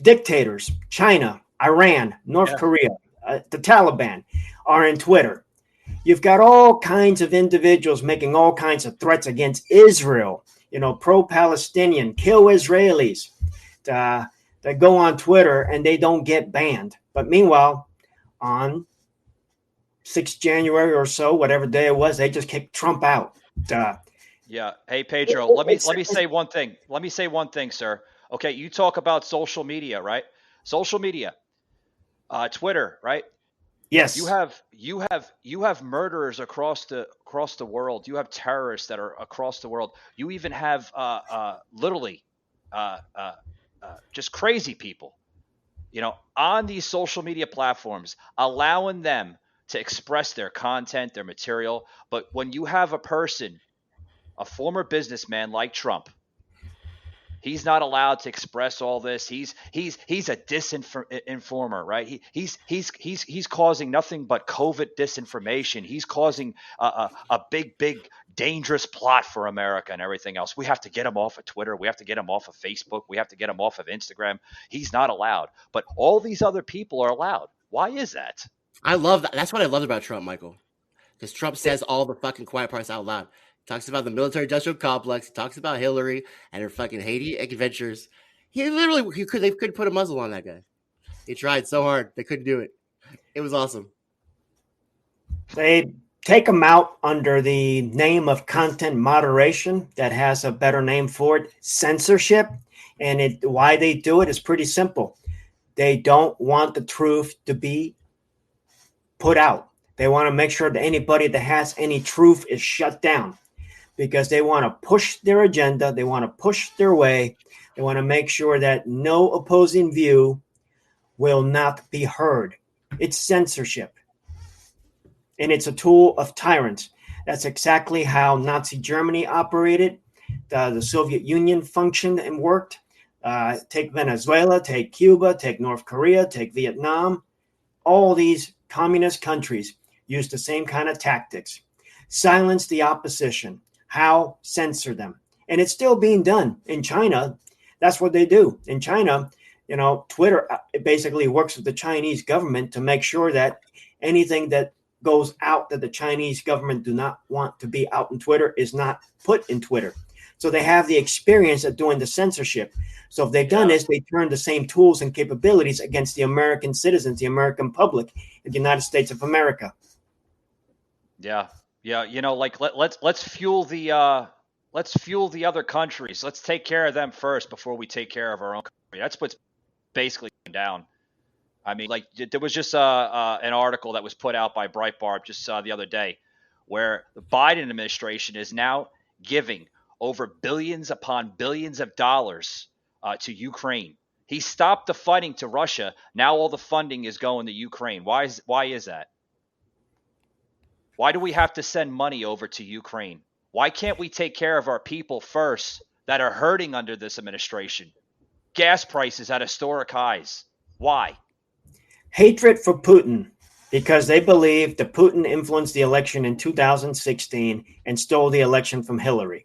S2: dictators, China, Iran, North Korea, the Taliban are in Twitter. You've got all kinds of individuals making all kinds of threats against Israel, pro-Palestinian, kill Israelis, that go on Twitter and they don't get banned. But meanwhile, on 6th January or so, whatever day it was, they just kicked Trump out.
S1: Yeah. Hey, Pedro, let me say one thing. Let me say one thing, sir. Okay, you talk about social media, right? Social media, Twitter, right?
S2: Yes.
S1: You have murderers across the world. You have terrorists that are across the world. You even have literally just crazy people, on these social media platforms, allowing them to express their content, their material. But when you have a person, a former businessman like Trump, he's not allowed to express all this. He's a disinformer, right? He's causing nothing but COVID disinformation. He's causing a big dangerous plot for America and everything else. We have to get him off of Twitter. We have to get him off of Facebook. We have to get him off of Instagram. He's not allowed. But all these other people are allowed. Why is that?
S3: I love that. That's what I loved about Trump, Michael. Because Trump says all the fucking quiet parts out loud. He talks about the military-industrial complex. He talks about Hillary and her fucking Haiti adventures. They could put a muzzle on that guy. He tried so hard. They couldn't do it. It was awesome.
S2: They take them out under the name of content moderation that has a better name for it, censorship. And why they do it is pretty simple. They don't want the truth to be put out. They want to make sure that anybody that has any truth is shut down because they want to push their agenda. They want to push their way. They want to make sure that no opposing view will not be heard. It's censorship. And it's a tool of tyrants. That's exactly how Nazi Germany operated. The Soviet Union functioned and worked. Take Venezuela, take Cuba, take North Korea, take Vietnam. All these communist countries use the same kind of tactics. Silence the opposition. How? Censor them. And it's still being done in China. That's what they do. In China, Twitter basically works with the Chinese government to make sure that anything that goes out that the Chinese government do not want to be out in Twitter is not put in Twitter. So they have the experience of doing the censorship. So if they've done this, they turn the same tools and capabilities against the American citizens, the American public in the United States of America.
S1: Yeah. Let's fuel the other countries. Let's take care of them first before we take care of our own country. That's what's basically going down. I mean, there was just an article that was put out by Breitbart just the other day where the Biden administration is now giving over billions upon billions of dollars to Ukraine. He stopped the funding to Russia. Now all the funding is going to Ukraine. Why is that? Why do we have to send money over to Ukraine? Why can't we take care of our people first that are hurting under this administration? Gas prices at historic highs. Why?
S2: Hatred for Putin, because they believe that Putin influenced the election in 2016 and stole the election from Hillary.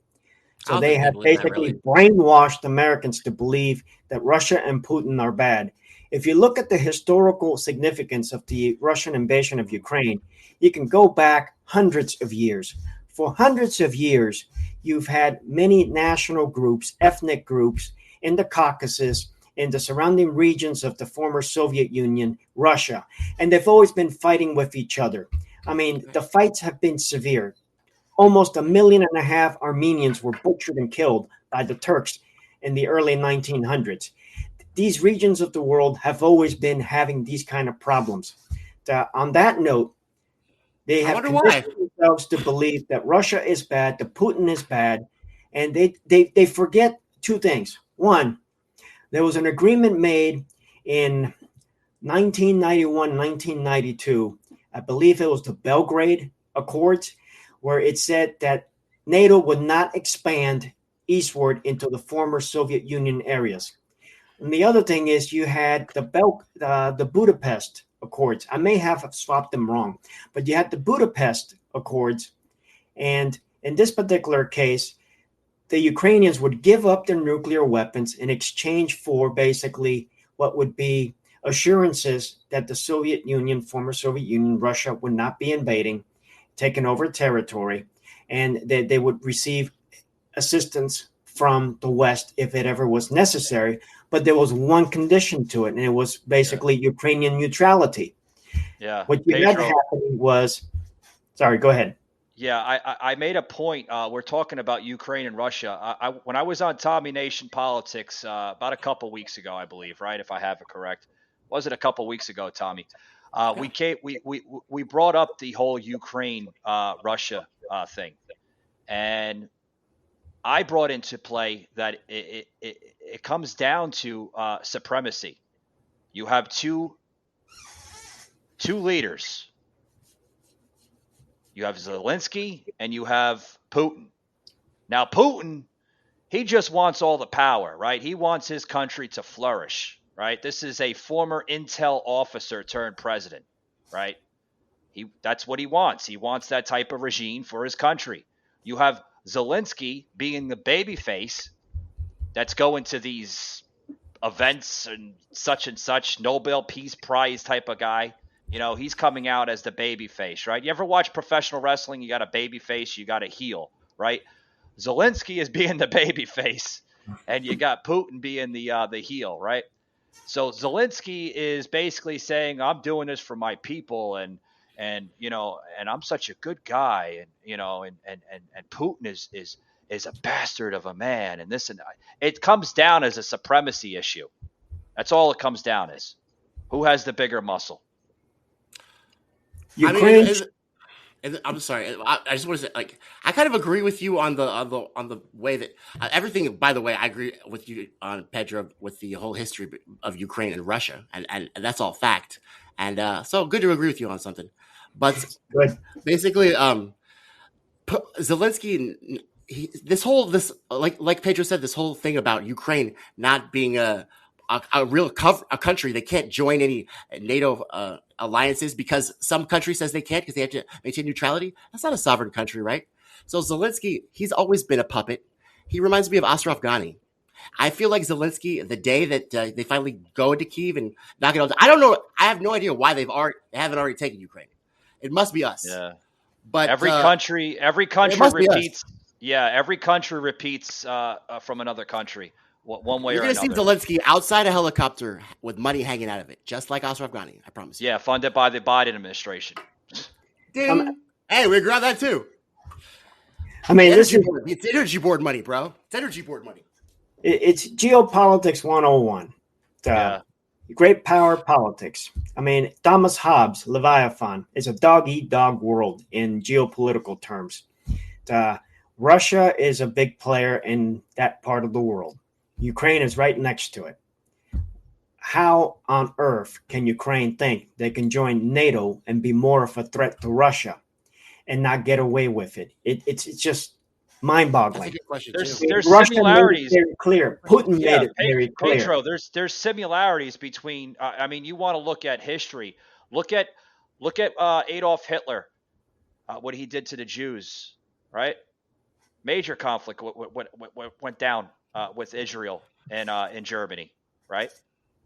S2: So they have basically brainwashed Americans to believe that Russia and Putin are bad. If you look at the historical significance of the Russian invasion of Ukraine, you can go back hundreds of years. For hundreds of years, you've had many national groups, ethnic groups in the Caucasus, in the surrounding regions of the former Soviet Union, Russia, and they've always been fighting with each other. I mean, the fights have been severe. Almost 1.5 million Armenians were butchered and killed by the Turks in the early 1900s. These regions of the world have always been having these kind of problems. On that note, they have conditioned themselves to believe that Russia is bad, that Putin is bad, and they forget two things. One, there was an agreement made in 1991, 1992. I believe it was the Belgrade Accords, where it said that NATO would not expand eastward into the former Soviet Union areas. And the other thing is you had the Budapest Accords. I may have swapped them wrong, but you had the Budapest Accords. And in this particular case, the Ukrainians would give up their nuclear weapons in exchange for basically what would be assurances that the Soviet Union, former Soviet Union, Russia would not be invading, taking over territory, and they would receive assistance from the West if it ever was necessary. But there was one condition to it, and it was basically Ukrainian neutrality.
S1: Yeah.
S2: What you had happening was, sorry, go ahead.
S1: Yeah, I made a point. We're talking about Ukraine and Russia. When I was on Tommy Nation Politics about a couple weeks ago, I believe, right? If I have it correct, was it a couple weeks ago, Tommy? We brought up the whole Ukraine Russia thing, and I brought into play that it comes down to supremacy. You have two leaders. You have Zelensky and you have Putin. Now, Putin, he just wants all the power, right? He wants his country to flourish, right? This is a former intel officer turned president, right? That's what he wants. He wants that type of regime for his country. You have Zelensky being the baby face that's going to these events and such, Nobel Peace Prize type of guy. He's coming out as the baby face, right? You ever watch professional wrestling? You got a baby face, you got a heel, right? Zelensky is being the baby face, and you got Putin being the heel, right? So Zelensky is basically saying, I'm doing this for my people, and I'm such a good guy, and Putin is a bastard of a man, and this and that. It comes down as a supremacy issue. That's all it comes down as. Who has the bigger muscle?
S2: Ukraine.
S3: I'm sorry. I just want to say, I kind of agree with you on the way that everything. By the way, I agree with you on Pedro with the whole history of Ukraine and Russia, and that's all fact. And so good to agree with you on something. But basically, Zelensky, like Pedro said, this whole thing about Ukraine not being a country, they can't join any NATO alliances because some country says they can't because they have to maintain neutrality. That's not a sovereign country, right? So Zelensky, he's always been a puppet. He reminds me of Ashraf Ghani. I feel like Zelensky, the day that they finally go into Kyiv and knock it out, I don't know. I have no idea why they haven't already taken Ukraine. It must be us.
S1: Yeah.
S3: But
S1: every country repeats. Yeah, every country repeats from another country. One way or another.
S3: You're going to see Zelensky outside a helicopter with money hanging out of it, just like Ashraf Ghani, I promise you.
S1: Yeah, funded by the Biden administration.
S3: Hey, we grab that too.
S2: I mean,
S3: it's energy board money, bro. It's energy board money.
S2: It's geopolitics 101. Great power politics. I mean, Thomas Hobbes' Leviathan is a dog-eat-dog world in geopolitical terms. Russia is a big player in that part of the world. Ukraine is right next to it. How on earth can Ukraine think they can join NATO and be more of a threat to Russia and not get away with it? It's just mind-boggling.
S3: That's a good question.
S1: There's similarities.
S2: Very clear. Putin made it very clear.
S1: Pedro, there's similarities between. You want to look at history. Look at Adolf Hitler, what he did to the Jews, right? Major conflict went down with Israel and in Germany, right?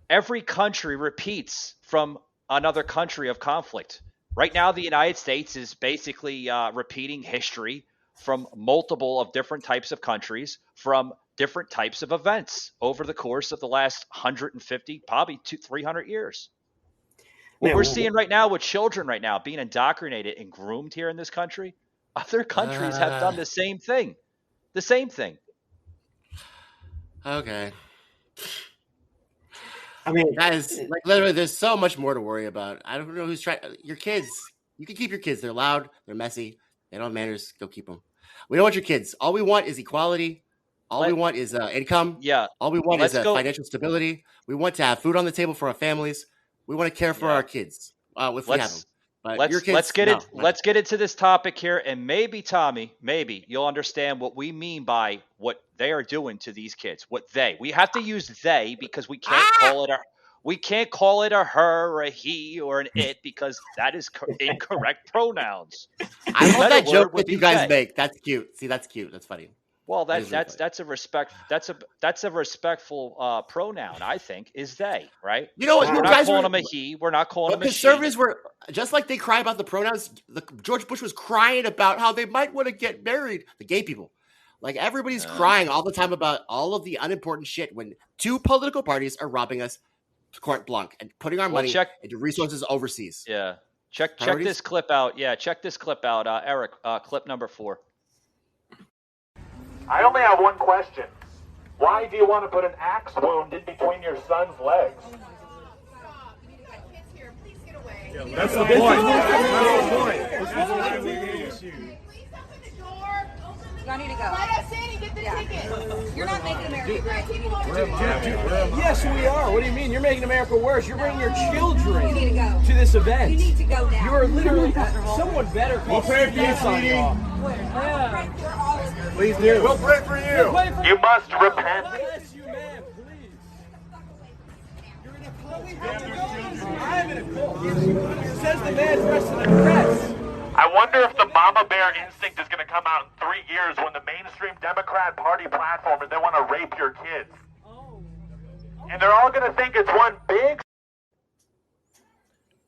S1: Every country repeats from another country of conflict. Right now, the United States is basically repeating history from multiple of different types of countries, from different types of events over the course of the last 150, probably 300 years. What we're seeing right now with children right now being indoctrinated and groomed here in this country, other countries have done the same thing. The same thing.
S3: Okay.
S2: I mean,
S3: guys, literally, there's so much more to worry about. I don't know who's trying. Your kids, you can keep your kids. They're loud. They're messy. They don't have manners. Go keep them. We don't want your kids. All we want is equality. We want is income.
S1: Yeah.
S3: All we want is financial stability. We want to have food on the table for our families. We want to care for our kids. If we have them. But
S1: let's get into this topic here, and maybe Tommy, you'll understand what we mean by what they are doing to these kids. We have to use they because we can't call it a her or a he or an it because that is incorrect pronouns.
S3: I love that joke that you guys make. That's cute. See, that's cute. That's funny.
S1: Well, that's a respectful pronoun. I think is they, right?
S3: You know what?
S1: We're not calling him a he. We're not calling him a she.
S3: Conservatives were just like they cry about the pronouns. George Bush was crying about how they might want to get married. The gay people, like everybody's crying all the time about all of the unimportant shit when two political parties are robbing us, carte blanche, and putting our money into resources overseas.
S1: Yeah, check this clip out. Yeah, check this clip out, Eric. Clip number 4.
S5: I only have one question. Why do you want to put an axe wound in between your son's legs?
S6: That's the point.
S7: I need to go. Let us in and get the ticket. You're not making America great.
S6: Yes, we are. What do you mean? You're making America worse. You're bringing your children
S7: you need to, go.
S6: To this event.
S7: You need to go now.
S6: You are literally someone better. We'll pray for you, Sonny. Please do.
S5: We'll pray for you. You must repent.
S6: Bless you, man. Please. You're in a cult. I'm in a cult. Says the man dressed in a dress.
S5: I wonder if the mama bear instinct is going to come out in 3 years when the mainstream Democrat Party platform is they want to rape your kids. And they're all going to think it's one big...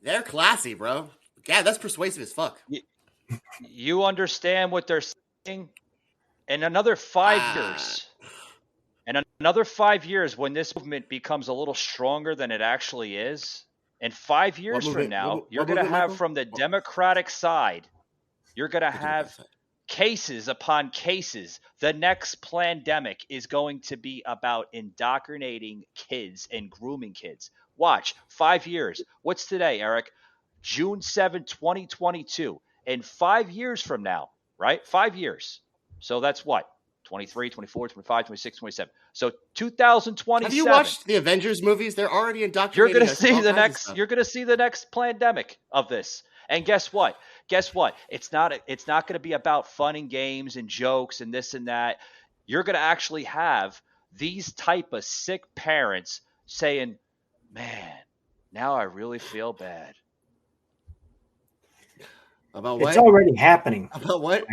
S3: They're classy, bro. Yeah, that's persuasive as fuck.
S1: You understand what they're saying? In another 5 years, in another 5 years, when this movement becomes a little stronger than it actually is, and 5 years from now, you're going to have from the Democratic side, you're going to have cases upon cases. The next pandemic is going to be about indoctrinating kids and grooming kids. Watch, 5 years. What's today, Eric? June 7, 2022. In 5 years from now, right? 5 years. So that's what? 23, 24, 25, 26, 27. So 2027.
S3: Have you watched the Avengers movies? They're already indoctrinating.
S1: You're going to see the next. You're going to see the next pandemic of this. And guess what? Guess what? It's not going to be about fun and games and jokes and this and that. You're going to actually have these type of sick parents saying, "Man, now I really feel bad."
S3: About what?
S2: It's already happening.
S3: About what?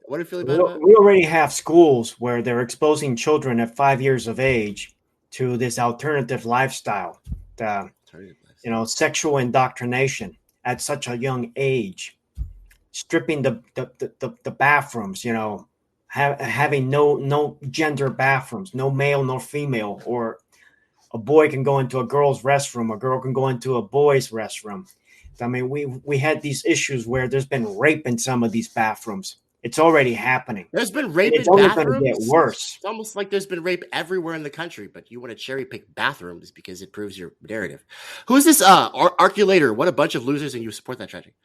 S3: What do you feel bad about?
S2: We already have schools where they're exposing children at 5 years of age to this alternative lifestyle, sexual indoctrination at such a young age, stripping the bathrooms, having no gender bathrooms, no male nor female, or a boy can go into a girl's restroom, a girl can go into a boy's restroom. I mean, we had these issues where there's been rape in some of these bathrooms. It's already happening.
S3: There's been rape in
S2: only
S3: bathrooms.
S2: Going to get worse.
S3: It's almost like there's been rape everywhere in the country, but you want to cherry pick bathrooms because it proves your narrative. Who's this Arculator? What a bunch of losers, and you support that tragedy.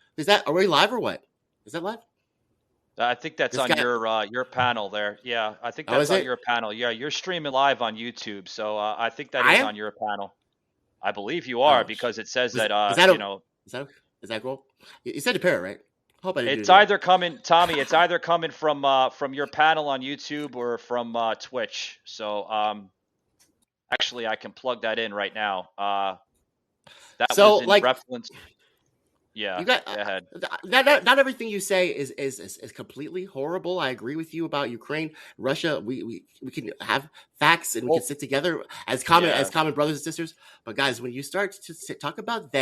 S3: Are we live or what? Is that live?
S1: I think that's on your panel there. Yeah, I think that's on your panel. Yeah, you're streaming live on YouTube, so I think that is on your panel. I believe you are because it says that.
S3: Is that cool? You said to pair, right? Hope I didn't
S1: it's either coming, Tommy. It's either coming from your panel on YouTube or from Twitch. So actually, I can plug that in right now. That was in reference. Yeah,
S3: go
S1: ahead.
S3: Not everything you say is completely horrible. I agree with you about Ukraine, Russia. We can have facts and we can sit together as common brothers and sisters. But guys, when you start to talk about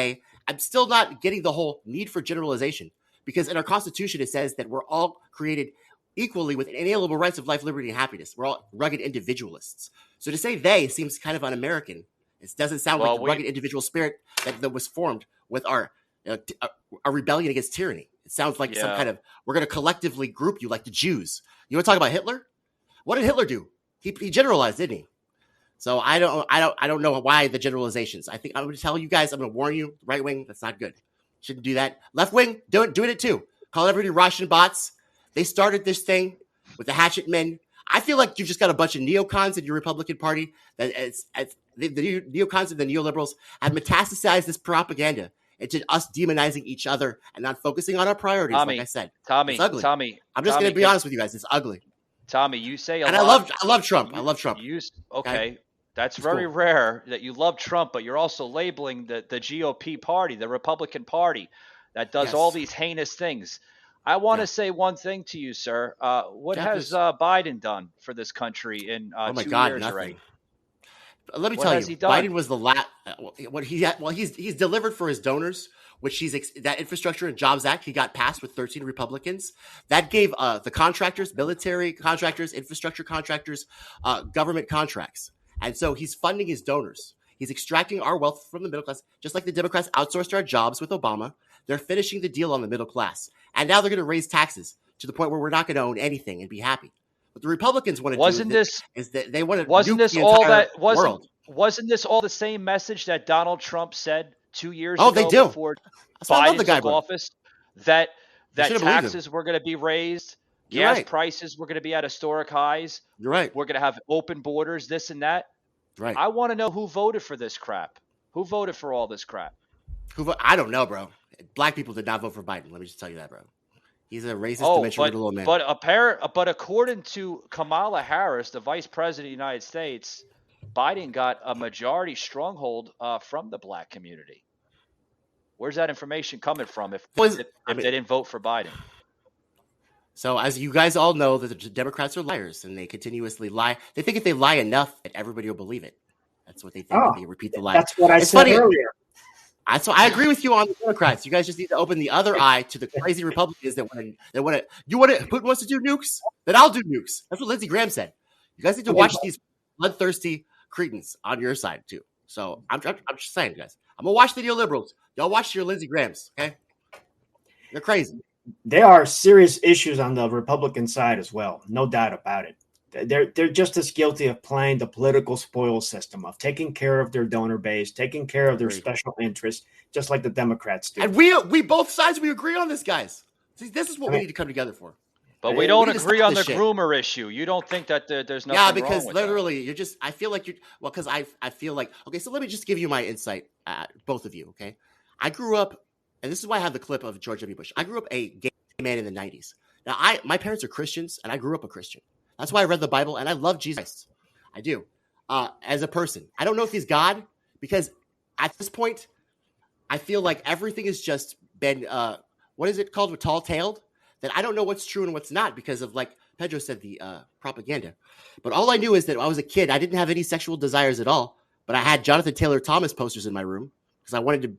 S3: I'm still not getting the whole need for generalization, because in our Constitution it says that we're all created equally with inalienable rights of life, liberty, and happiness. We're all rugged individualists. So to say they seems kind of un-American. It doesn't sound like the rugged individual spirit that was formed with our rebellion against tyranny. It sounds like some kind of, we're going to collectively group you like the Jews. You want to talk about Hitler? What did Hitler do? He generalized, didn't he? So I don't know why the generalizations. I think I'm going to tell you guys, I'm going to warn you, right wing, that's not good. Shouldn't do that. Left wing, doing it too. Call everybody Russian bots. They started this thing with the hatchet men. I feel like you've just got a bunch of neocons in your Republican Party. The neocons and the neoliberals have metastasized this propaganda into us demonizing each other and not focusing on our priorities.
S1: Tommy,
S3: like I said,
S1: Tommy,
S3: it's ugly.
S1: Tommy,
S3: I'm just going to be honest with you guys. It's ugly.
S1: Tommy, you say a
S3: lot. I love Trump. I love Trump.
S1: Okay. That's very rare that you love Trump, but you're also labeling the GOP party, the Republican Party, that does all these heinous things. I want to say one thing to you, sir. What has Biden done for this country in 2 years
S3: nothing.
S1: already?
S3: Let me tell you, Biden was the last. He's delivered for his donors, which that Infrastructure and Jobs Act he got passed with 13 Republicans. That gave the contractors, military contractors, infrastructure contractors, government contracts. And so he's funding his donors. He's extracting our wealth from the middle class, just like the Democrats outsourced our jobs with Obama. They're finishing the deal on the middle class. And now they're going to raise taxes to the point where we're not going to own anything and be happy. What the Republicans want to do is that they want to nuke the entire world.
S1: Wasn't this all the same message that Donald Trump said 2 years
S3: ago
S1: they do. Before Biden took office? That taxes were going to be raised. Gas prices were going to be at historic highs.
S3: You're right.
S1: We're going to have open borders, this and that.
S3: Right.
S1: I want to know who voted for this crap. Who voted for all this crap?
S3: I don't know, bro. Black people did not vote for Biden. Let me just tell you that, bro. He's a racist, dementia little man.
S1: But according to Kamala Harris, the vice president of the United States, Biden got a majority stronghold from the black community. Where's that information coming from if they didn't vote for Biden?
S3: So as you guys all know, that the Democrats are liars and they continuously lie. They think if they lie enough, that everybody will believe it. That's what they think. They repeat the lie.
S2: That's what I said earlier.
S3: So I agree with you on the Democrats. You guys just need to open the other eye to the crazy Republicans that want to. Putin wants to do nukes, then I'll do nukes. That's what Lindsey Graham said. You guys need to watch these bloodthirsty cretins on your side too. So I'm just saying, guys. I'm gonna watch the neoliberals. Y'all watch your Lindsey Grahams, okay? They're crazy.
S2: There are serious issues on the Republican side as well, no doubt about it. They're just as guilty of playing the political spoil system, of taking care of their donor base, taking care of their special interests, just like the Democrats do.
S3: And we both sides, we agree on this, guys. See, this is what we need to come together for.
S1: But we don't agree on the groomer issue. You don't think that there's nothing wrong with that?
S3: Yeah, because literally, you're just. I feel like because I feel like. Okay, so let me just give you my insight, both of you. Okay, I grew up, and this is why I have the clip of George W. Bush. I grew up a gay man in the '90s. Now, my parents are Christians, and I grew up a Christian. That's why I read the Bible, and I love Jesus. I do. As a person, I don't know if he's God, because at this point, I feel like everything has just been. What is it called? With tall-tailed. That I don't know what's true and what's not because of, like Pedro said, the propaganda. But all I knew is that when I was a kid, I didn't have any sexual desires at all. But I had Jonathan Taylor Thomas posters in my room because I wanted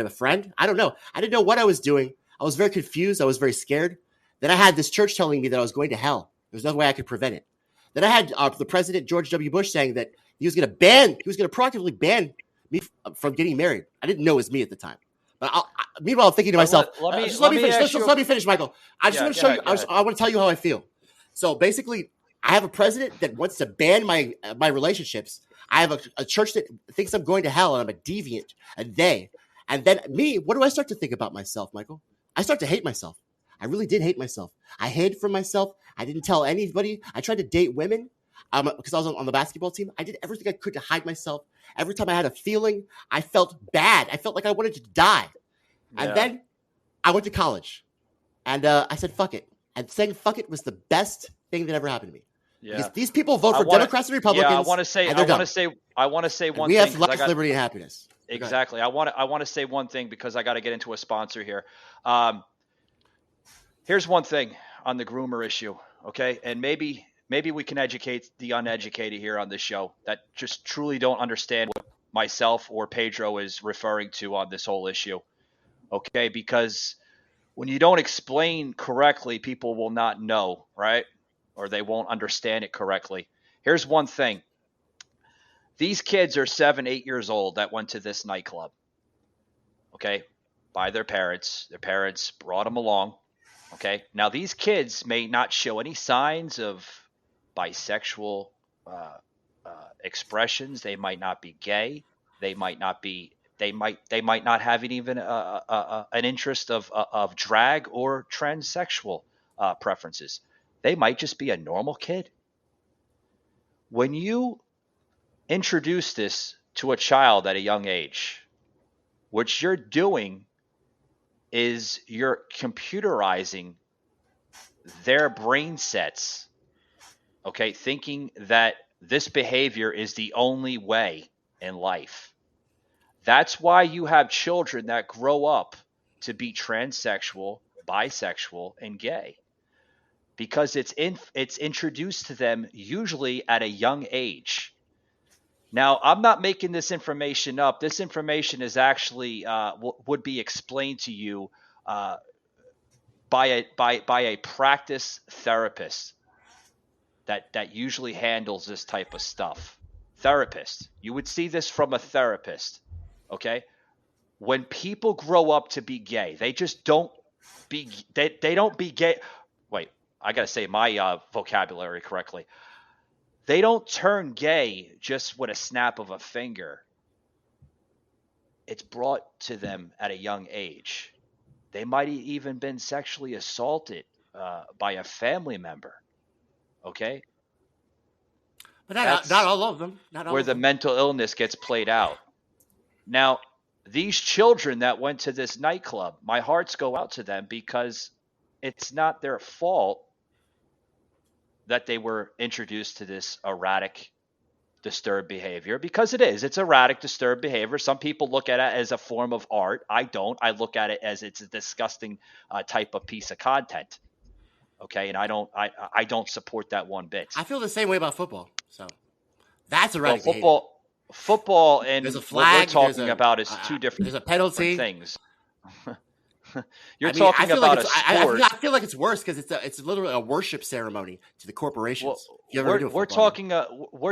S3: a friend. I don't know. I didn't know what I was doing. I was very confused. I was very scared. Then I had this church telling me that I was going to hell. There's no way I could prevent it. Then I had the president, George W. Bush, saying that he was going to proactively ban me from getting married. I didn't know it was me at the time. But meanwhile, I'm thinking to myself, let me finish, Michael. I just want to show you. I want to tell you how I feel. So basically, I have a president that wants to ban my relationships. I have a church that thinks I'm going to hell and I'm a deviant, and then me. What do I start to think about myself, Michael? I start to hate myself. I really did hate myself. I hid from myself. I didn't tell anybody. I tried to date women because I was on the basketball team. I did everything I could to hide myself. Every time I had a feeling, I felt bad. I felt like I wanted to die. Yeah. And then I went to college. And I said, fuck it. And saying fuck it was the best thing that ever happened to me. Yeah. Because these people vote for Democrats and Republicans. Yeah, I want to say
S1: one
S3: thing. We have
S1: life,
S3: liberty, and happiness.
S1: Exactly. I want to say one thing because I got to get into a sponsor here. Here's one thing on the groomer issue, okay? And maybe we can educate the uneducated here on this show that just truly don't understand what myself or Pedro is referring to on this whole issue, okay? Because when you don't explain correctly, people will not know, right? Or they won't understand it correctly. Here's one thing. These kids are 7, 8 years old that went to this nightclub, okay, by their parents. Their parents brought them along. Okay. Now these kids may not show any signs of bisexual expressions. They might not be gay. They might not have even an interest of drag or transsexual preferences. They might just be a normal kid. When you introduce this to a child at a young age, what you're doing is you're computerizing their brain sets, okay, thinking that this behavior is the only way in life. That's why you have children that grow up to be transsexual, bisexual, and gay, because it's introduced to them usually at a young age. Now, I'm not making this information up. This information is actually would be explained to you by a practice therapist that usually handles this type of stuff. Therapist. You would see this from a therapist. Okay? When people grow up to be gay, they just don't be they don't be gay. Wait, I got to say my vocabulary correctly. They don't turn gay just with a snap of a finger. It's brought to them at a young age. They might have even been sexually assaulted by a family member. Okay?
S3: But not all of them. Not all
S1: where
S3: of
S1: the
S3: them.
S1: mental illness gets played out. Now, these children that went to this nightclub, my hearts go out to them because it's not their fault that they were introduced to this erratic disturbed behavior, because it is. It's erratic, disturbed behavior. Some people look at it as a form of art. I don't. I look at it as it's a disgusting type of piece of content. Okay, and I don't support that one bit.
S3: I feel the same way about football. So that's erratic
S1: football and
S3: there's a flag,
S1: what we're talking about is two different.
S3: There's a penalty.
S1: Things. Talking about a sport.
S3: I feel like it's worse because it's literally a worship ceremony to the corporations.
S1: We're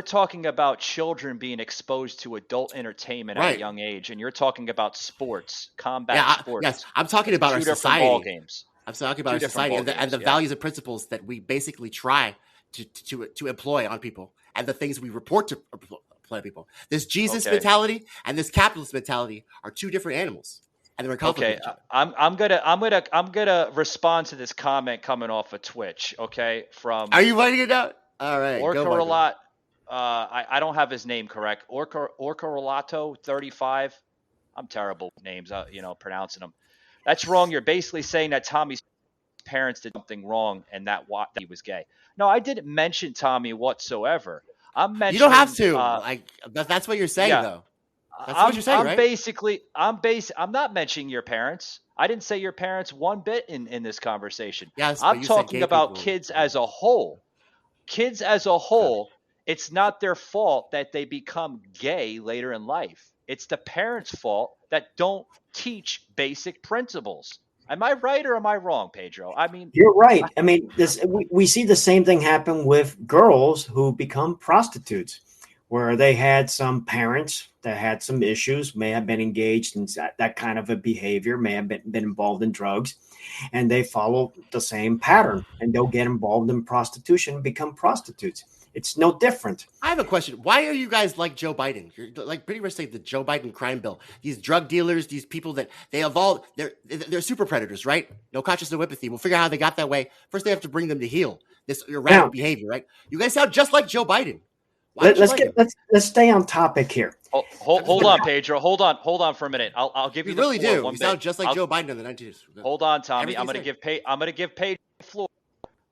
S1: talking about children being exposed to adult entertainment at a young age, and you're talking about sports, combat sports.
S3: Yes, I'm talking about our society.
S1: Ball games.
S3: I'm talking about our society and the values and principles that we basically try to employ on people, and the things we report to employ people. This Jesus mentality and this capitalist mentality are two different animals. And they're in conflict with each other.
S1: I'm gonna respond to this comment coming off of Twitch. Okay, from
S3: are you writing it out? All right,
S1: Orca I don't have his name correct. Orca Relato 35. I'm terrible with names. Pronouncing them. That's wrong. You're basically saying that Tommy's parents did something wrong and that he was gay. No, I didn't mention Tommy whatsoever. I'm mentioning.
S3: You don't have to. That's what you're saying, though. That's what you're saying, right?
S1: I'm not mentioning your parents. I didn't say your parents one bit in this conversation.
S3: Yes,
S1: I'm talking about kids as a whole. Kids as a whole, it's not their fault that they become gay later in life. It's the parents' fault that don't teach basic principles. Am I right or am I wrong, Pedro? I mean,
S2: you're right. I mean, we see the same thing happen with girls who become prostitutes, where they had some parents that had some issues, may have been engaged in that kind of a behavior, may have been involved in drugs, and they follow the same pattern, and they'll get involved in prostitution and become prostitutes. It's no different.
S3: I have a question. Why are you guys like Joe Biden? You're like pretty much like the Joe Biden crime bill. These drug dealers, these people that they evolved, they're super predators, right? No conscience, no empathy. We'll figure out how they got that way. First, they have to bring them to heel this erratic behavior, right? You guys sound just like Joe Biden.
S2: Let's stay on topic here.
S1: Hold on, Pedro. Hold on for a minute. I'll give you.
S3: You really do. You sound just like Joe Biden in the 1990s.
S1: Hold on, Tommy. I'm going to give Pedro the floor.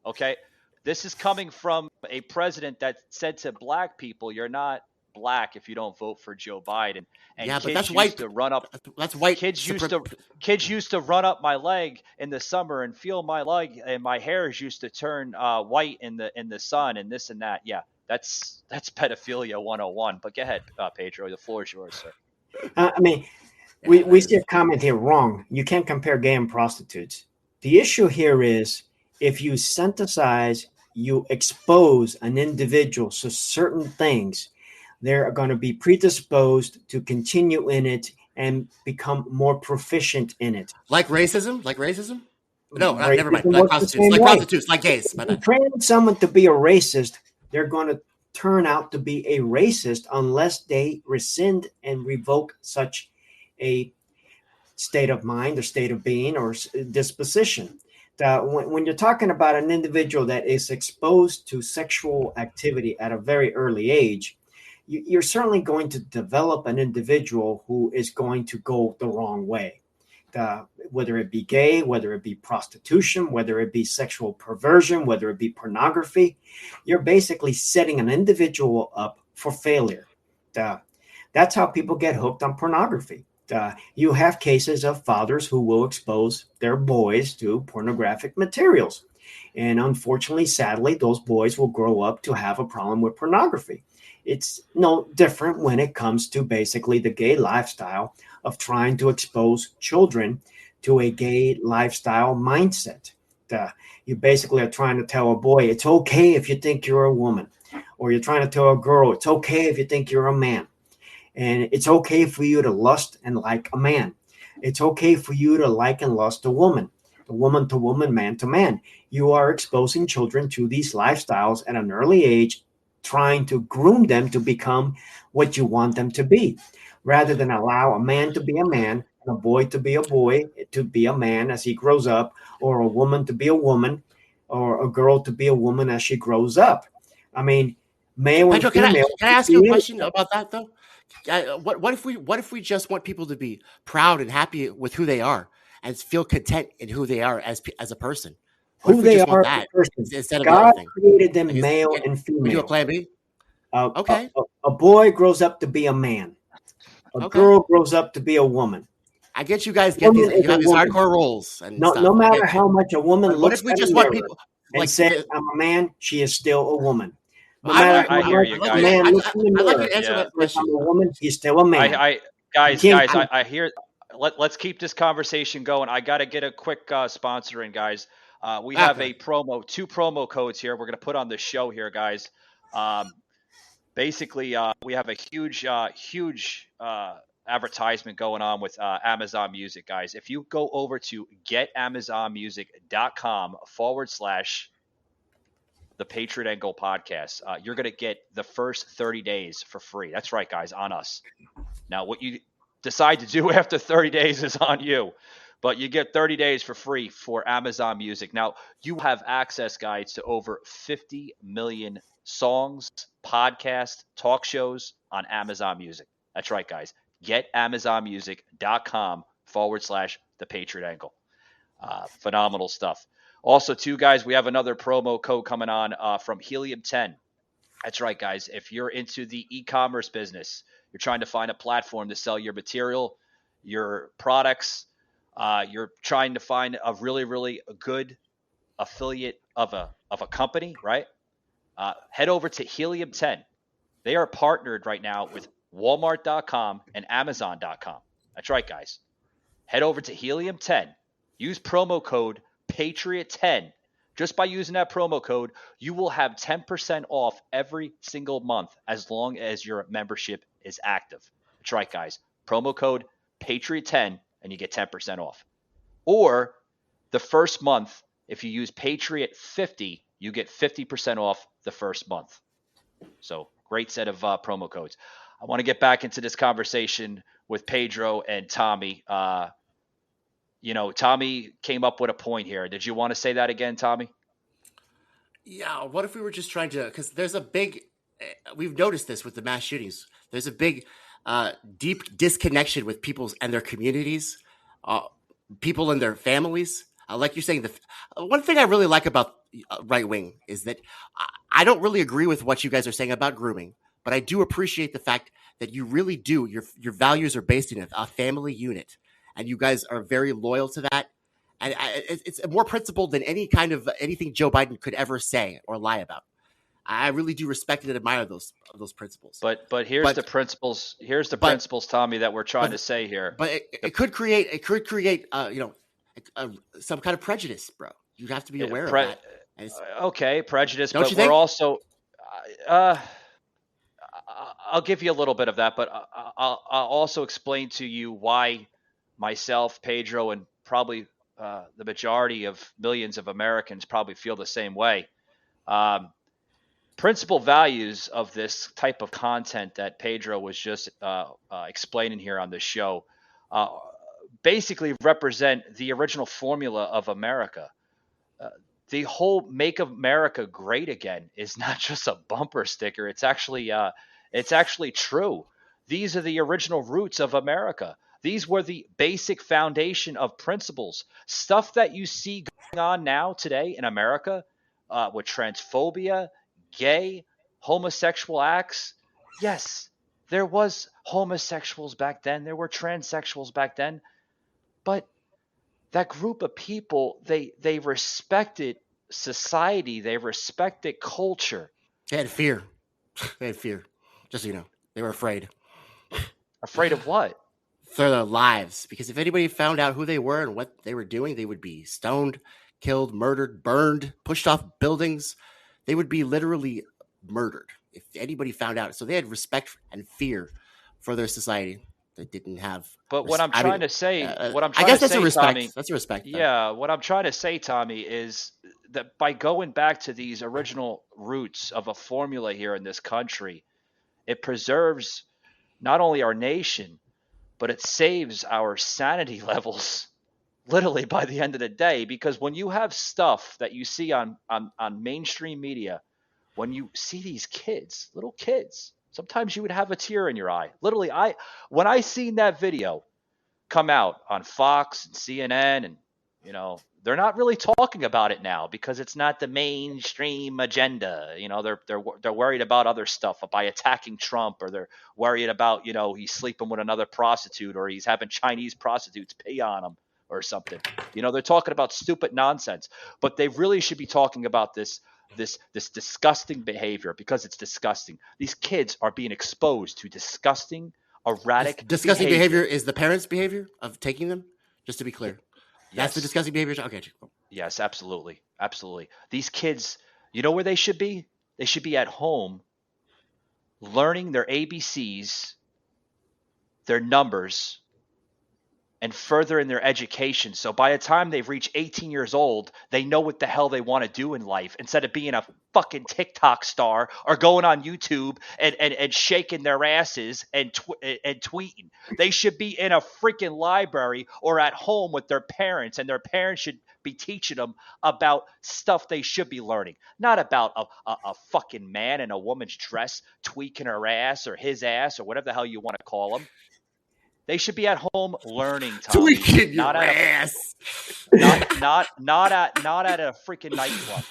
S1: Okay, this is coming from a president that said to black people, "You're not black if you don't vote for Joe Biden." And
S3: but that's white.
S1: To run up.
S3: That's white.
S1: Kids used to run up my leg in the summer and feel my leg, and my hairs used to turn white in the sun, and this and that. Yeah. That's pedophilia 101. But go ahead, Pedro. The floor is yours, sir.
S2: We see a comment here wrong. You can't compare gay and prostitutes. The issue here is if you synthesize, you expose an individual to certain things, they're going to be predisposed to continue in it and become more proficient in it.
S3: Like racism? No, never mind. Like prostitutes, like gays.
S2: If you train someone to be a racist, they're going to turn out to be a racist unless they rescind and revoke such a state of mind or state of being or disposition. When you're talking about an individual that is exposed to sexual activity at a very early age, you're certainly going to develop an individual who is going to go the wrong way. Whether it be gay, whether it be prostitution, whether it be sexual perversion, whether it be pornography, you're basically setting an individual up for failure. That's how people get hooked on pornography. You have cases of fathers who will expose their boys to pornographic materials. And unfortunately, sadly, those boys will grow up to have a problem with pornography. It's no different when it comes to basically the gay lifestyle of trying to expose children to a gay lifestyle mindset. You basically are trying to tell a boy, it's okay if you think you're a woman. Or you're trying to tell a girl, it's okay if you think you're a man. And it's okay for you to lust and like a man. It's okay for you to like and lust a woman to woman, man to man. You are exposing children to these lifestyles at an early age, trying to groom them to become what you want them to be, rather than allow a man to be a man, and a boy to be a man as he grows up, or a woman to be a woman, or a girl to be a woman as she grows up. I mean, male and female.
S3: Can I ask you a question about that, though? What if we just want people to be proud and happy with who they are and feel content in who they are as a person?
S2: Who they are as a person. God created them male and female.
S3: We do a plan B? Okay.
S2: A boy grows up to be a man. A girl grows up to be a woman.
S3: I get you guys get these. You have these hardcore roles and stuff.
S2: No matter how much a woman looks
S3: we
S2: at
S3: just
S2: a
S3: want
S2: mirror
S3: people
S2: and says, "I'm a man," she is still a woman. No
S3: I
S2: matter
S1: I
S2: how
S1: hear
S2: much
S1: you
S2: a
S1: guys.
S2: man looks in the
S3: I'd like
S2: mirror
S3: you to answer
S2: and
S3: that
S2: says,
S3: question.
S2: "I'm a woman," he's still a man.
S1: Guys, I hear. Let's keep this conversation going. I got to get a quick sponsor in, guys. We have two promo codes here. We're going to put on the show here, guys. Basically, we have a huge advertisement going on with Amazon Music, guys. If you go over to getamazonmusic.com / the Patriot Angle podcast, you're going to get the first 30 days for free. That's right, guys, on us. Now, what you decide to do after 30 days is on you, but you get 30 days for free for Amazon Music. Now, you have access, guys, to over 50 million songs, podcasts, talk shows on Amazon Music. That's right, guys. GetAmazonMusic.com / the Patriot Angle. Phenomenal stuff. Also, too, guys, we have another promo code coming on from Helium 10. That's right, guys. If you're into the e-commerce business, you're trying to find a platform to sell your material, your products, you're trying to find a really, really good affiliate of a company, right? Head over to Helium 10. They are partnered right now with Walmart.com and Amazon.com. That's right, guys. Head over to Helium 10. Use promo code Patriot10. Just by using that promo code, you will have 10% off every single month as long as your membership is active. That's right, guys. Promo code Patriot10 and you get 10% off. Or the first month, if you use Patriot50, you get 50% off the first month. So great set of promo codes. I want to get back into this conversation with Pedro and Tommy. Tommy came up with a point here. Did you want to say that again, Tommy?
S3: Yeah. What if we were just trying to? Because there's a big. We've noticed this with the mass shootings. There's a big, deep disconnection with people's and their communities, people and their families. Like you're saying, the one thing I really like about right wing is that I don't really agree with what you guys are saying about grooming, but I do appreciate the fact that you really do. Your values are based in a family unit, and you guys are very loyal to that. And it's more principled than anything Joe Biden could ever say or lie about. I really do respect and admire those principles.
S1: But here's the principles. Here's the principles, Tommy, that we're trying to say here.
S3: But it could create some kind of prejudice, bro. You'd have to be aware of that.
S1: Okay, prejudice,
S3: don't
S1: but
S3: you think?
S1: We're also. I'll give you a little bit of that, but I'll also explain to you why myself, Pedro, and probably the majority of millions of Americans probably feel the same way. Principal values of this type of content that Pedro was just explaining here on the show basically represent the original formula of America. The whole "Make America Great Again" is not just a bumper sticker. It's actually true. These are the original roots of America. These were the basic foundation of principles. Stuff that you see going on now today in America with transphobia, gay, homosexual acts. Yes, there was homosexuals back then. There were transsexuals back then. But that group of people, they respected society. They respected culture.
S3: They had fear. They had fear. Just so you know, they were afraid.
S1: Afraid of what?
S3: For their lives. Because if anybody found out who they were and what they were doing, they would be stoned, killed, murdered, burned, pushed off buildings. They would be literally murdered if anybody found out. So they had respect and fear for their society. They didn't have.
S1: But what I'm trying to say,
S3: that's a respect.
S1: Tommy,
S3: that's a respect. Though.
S1: Yeah, what I'm trying to say, Tommy, is that by going back to these original roots of a formula here in this country, it preserves not only our nation, but it saves our sanity levels literally by the end of the day. Because when you have stuff that you see on mainstream media, when you see these kids, little kids, sometimes you would have a tear in your eye. Literally, when I seen that video come out on Fox and CNN and they're not really talking about it now because it's not the mainstream agenda. They're worried about other stuff by attacking Trump, or they're worried about, he's sleeping with another prostitute, or he's having Chinese prostitutes pay on him or something. They're talking about stupid nonsense, but they really should be talking about this disgusting behavior, because it's disgusting. These kids are being exposed to disgusting, erratic
S3: This disgusting behavior is the parents' behavior of taking them, just to be clear. That's the disgusting behavior. Okay.
S1: Yes, absolutely. Absolutely. These kids, you know where they should be? They should be at home learning their ABCs, their numbers, and further in their education. So by the time they've reached 18 years old, they know what the hell they want to do in life, instead of being a fucking TikTok star or going on YouTube and shaking their asses and tweeting. They should be in a freaking library or at home with their parents, and their parents should be teaching them about stuff they should be learning, not about a fucking man in a woman's dress tweaking her ass or his ass or whatever the hell you want to call them. They should be at home learning, Tommy.
S3: Tweaking your ass.
S1: Not at a freaking nightclub.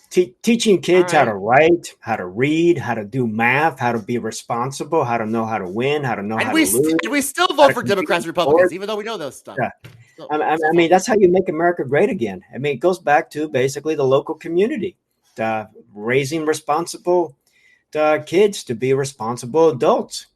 S2: Teaching kids how to write, how to read, how to do math, how to be responsible, how to know how to win, how to know how to lose.
S3: We still vote for Democrats, Republicans, even though we know those stuff.
S2: Yeah. I mean, that's how you make America great again. I mean, it goes back to basically the local community, raising responsible kids to be responsible adults.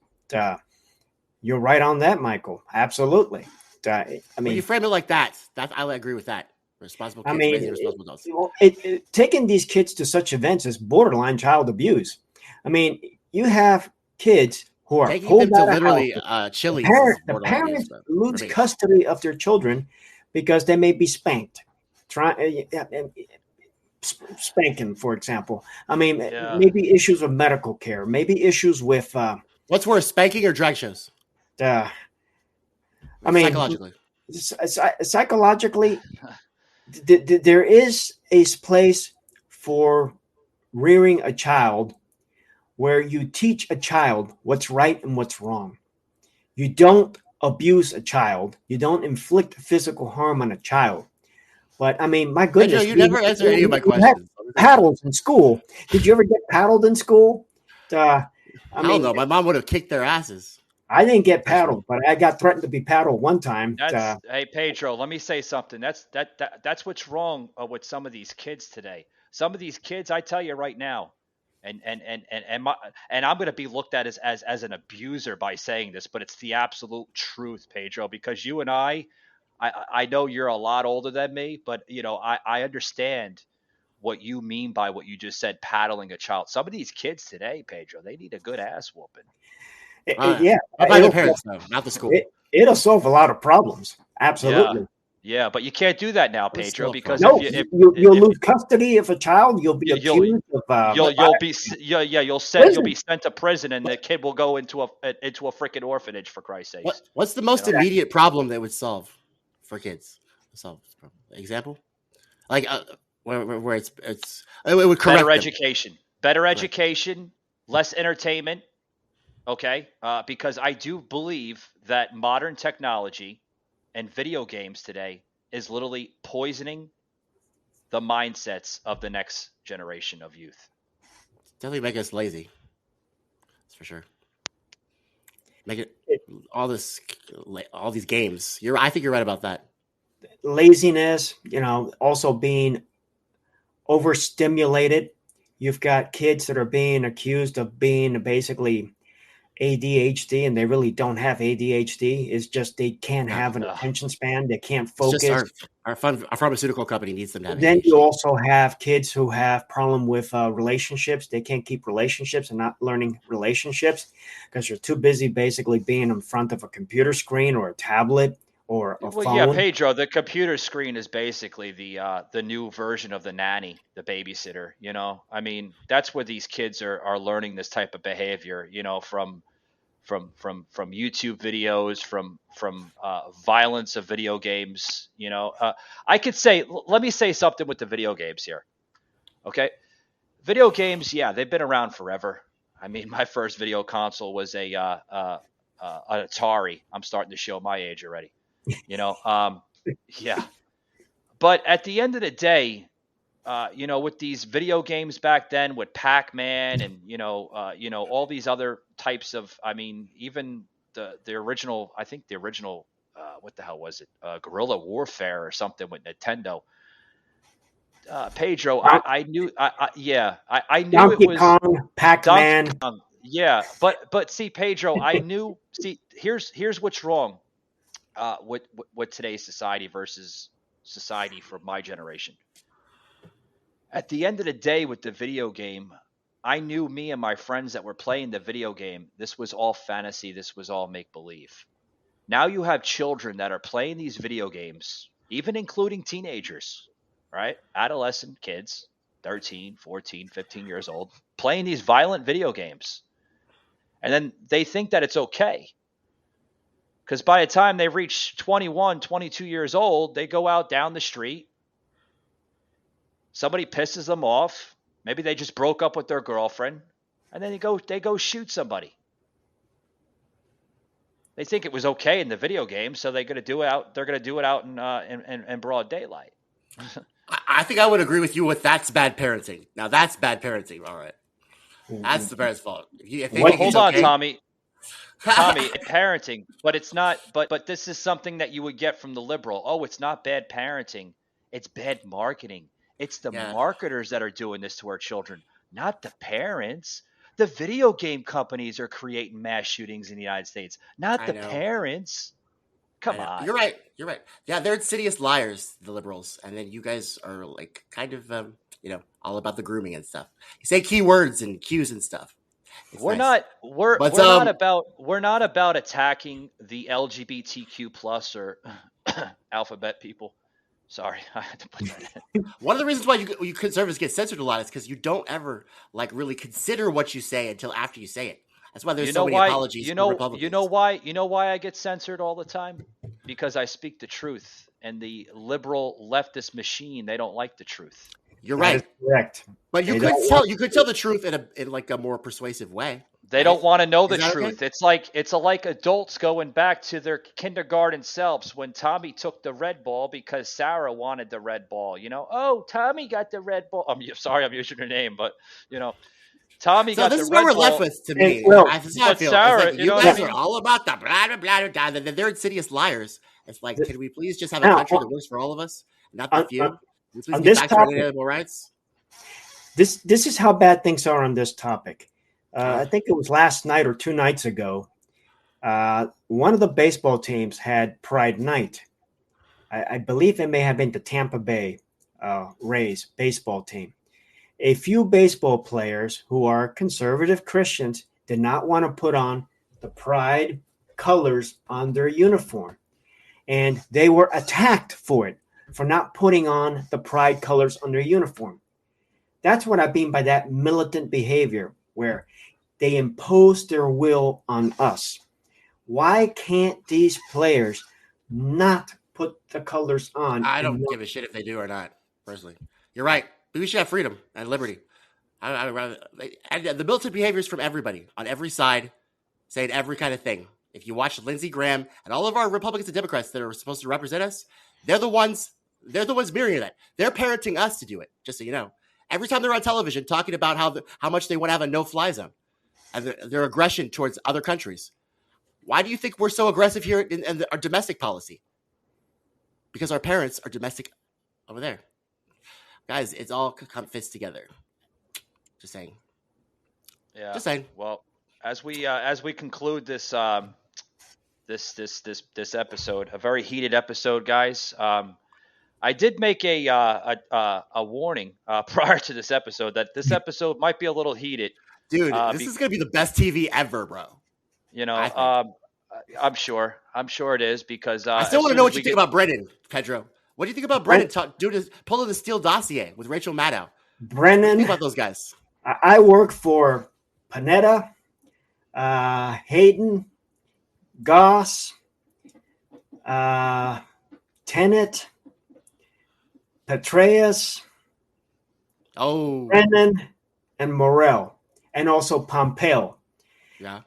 S2: You're right on that, Michael. Absolutely. I mean,
S3: when you frame it like that, I agree with that. Responsible kids, raising responsible adults.
S2: Taking these kids to such events is borderline child abuse. I mean, you have kids who are
S3: taking them to literally Chili's.
S2: The parents lose custody of their children because they may be spanked. Spanking, for example. I mean, maybe issues of medical care, maybe issues with.
S3: What's worse, spanking or drag shows?
S2: I mean, psychologically, there is a place for rearing a child where you teach a child what's right and what's wrong. You don't abuse a child. You don't inflict physical harm on a child. But I mean, my goodness,
S3: you never answered any of my questions.
S2: Paddles in school. Did you ever get paddled in school? I
S3: don't know. My mom would have kicked their asses.
S2: I didn't get paddled, but I got threatened to be paddled one time.
S1: Hey, Pedro, let me say something. That's what's wrong with some of these kids today. Some of these kids, I tell you right now, and I'm going to be looked at as an abuser by saying this, but it's the absolute truth, Pedro, because you and I know you're a lot older than me, but I understand what you mean by what you just said, paddling a child. Some of these kids today, Pedro, they need a good ass whooping.
S2: Yeah,
S3: by the parents, though, not the school.
S2: It'll solve a lot of problems. Absolutely.
S1: Yeah, but you can't do that now, Pedro, because
S2: you'll lose custody of a child. You'll be accused of.
S1: You'll be sent to prison, and the kid will go into a freaking orphanage, for Christ's sake.
S3: What's the most immediate problem that would solve for kids? Example, like where it would correct
S1: better education, less entertainment. Okay, because I do believe that modern technology and video games today is literally poisoning the mindsets of the next generation of youth.
S3: Definitely make us lazy. That's for sure. Make it all these games. I think you're right about that.
S2: Laziness, also being overstimulated. You've got kids that are being accused of being basically ADHD, and they really don't have ADHD. It's just they can't have an attention span. They can't focus.
S3: Our pharmaceutical company needs them to have
S2: Then
S3: ADHD.
S2: you also have kids who have problem with relationships. They can't keep relationships and not learning relationships because you're too busy basically being in front of a computer screen or a tablet or a phone.
S1: Yeah, Pedro, the computer screen is basically the new version of the nanny, the babysitter. I mean, that's where these kids are learning this type of behavior. From YouTube videos, from violence of video games. I could say, let me say something with the video games here. Okay, video games, yeah, they've been around forever. I mean, my first video console was an Atari. I'm starting to show my age already. Yeah. But at the end of the day, with these video games back then with Pac-Man and, all these other types of, even the original, I think the original, what the hell was it? Guerrilla Warfare or something with Nintendo. Pedro, I knew, I knew
S2: Donkey
S1: it was
S2: Kong, Pac-Man.
S1: Donkey Kong. Yeah, but see, Pedro, I knew. See, here's what's wrong with today's society versus society from my generation. At the end of the day, with the video game, I knew me and my friends that were playing the video game. This was all fantasy. This was all make believe. Now you have children that are playing these video games, even including teenagers, right? Adolescent kids, 13, 14, 15 years old, playing these violent video games. And then they think that it's okay. Because by the time they reach 21, 22 years old, they go out down the street. Somebody pisses them off. Maybe they just broke up with their girlfriend. And then they go shoot somebody. They think it was okay in the video game, so they're going to do it out in broad daylight.
S3: I think I would agree with you with that's bad parenting. Now that's bad parenting. All right. That's the parents' fault.
S1: Hold on, Tommy. Tommy, parenting, but it's not. But this is something that you would get from the liberal. Oh, it's not bad parenting; it's bad marketing. It's the marketers that are doing this to our children, not the parents. The video game companies are creating mass shootings in the United States, not the parents. Come on.
S3: You're right. Yeah, they're insidious liars, the liberals, and then you guys are like kind of all about the grooming and stuff. You say keywords and cues and stuff.
S1: We're not about attacking the LGBTQ plus or alphabet people. Sorry, I had to put that in.
S3: One of the reasons why you conservatives get censored a lot is because you don't ever really consider what you say until after you say it. That's why there's so many apologies for Republicans.
S1: You know why I get censored all the time? Because I speak the truth, and the liberal leftist machine, they don't like the truth.
S3: You're right.
S2: Correct.
S3: But you could tell the truth in like a more persuasive way.
S1: They don't want to know the truth. Okay? It's like adults going back to their kindergarten selves when Tommy took the red ball because Sarah wanted the red ball. Oh, Tommy got the red ball. I'm sorry, I'm using her name, but Tommy got the red ball. This is what we're left with to me.
S3: That's how I feel. Sarah, you guys are all about the blah, blah, blah, blah. They're insidious liars. It's like, can we please just have a country that works for all of us, not the few?
S2: On this topic, animal rights. This is how bad things are on this topic. I think it was last night or 2 nights ago. One of the baseball teams had Pride Night. I believe it may have been the Tampa Bay Rays baseball team. A few baseball players who are conservative Christians did not want to put on the Pride colors on their uniform. And they were attacked for it, for not putting on the Pride colors on their uniform. That's what I mean by that militant behavior, where they impose their will on us. Why can't these players not put the colors on?
S3: I don't give a shit if they do or not, personally. You're right. We should have freedom and liberty. I would rather, and the militant behaviors from everybody on every side, saying every kind of thing. If you watch Lindsey Graham and all of our Republicans and Democrats that are supposed to represent us, they're the ones mirroring that. They're parenting us to do it, just so you know. Every time they're on television talking about how much they want to have a no-fly zone and their aggression towards other countries. Why do you think we're so aggressive here in our domestic policy? Because our parents are domestic over there. Guys, it's all fits together. Just saying.
S1: Yeah.
S3: Just saying.
S1: Well, as we conclude this this episode, a very heated episode, guys. I did make a warning prior to this episode that this episode might be a little heated.
S3: Dude, this is gonna be the best TV ever, bro.
S1: I'm sure it is because
S3: I still want to know what you think about Brennan, Pedro. What do you think about Brennan pulling the Steele dossier with Rachel Maddow?
S2: Brennan,
S3: what do you think about those guys?
S2: I work for Panetta, Hayden, Goss, Tennant, Petraeus, Brennan, and Morrell, and also Pompeo.
S3: Yeah.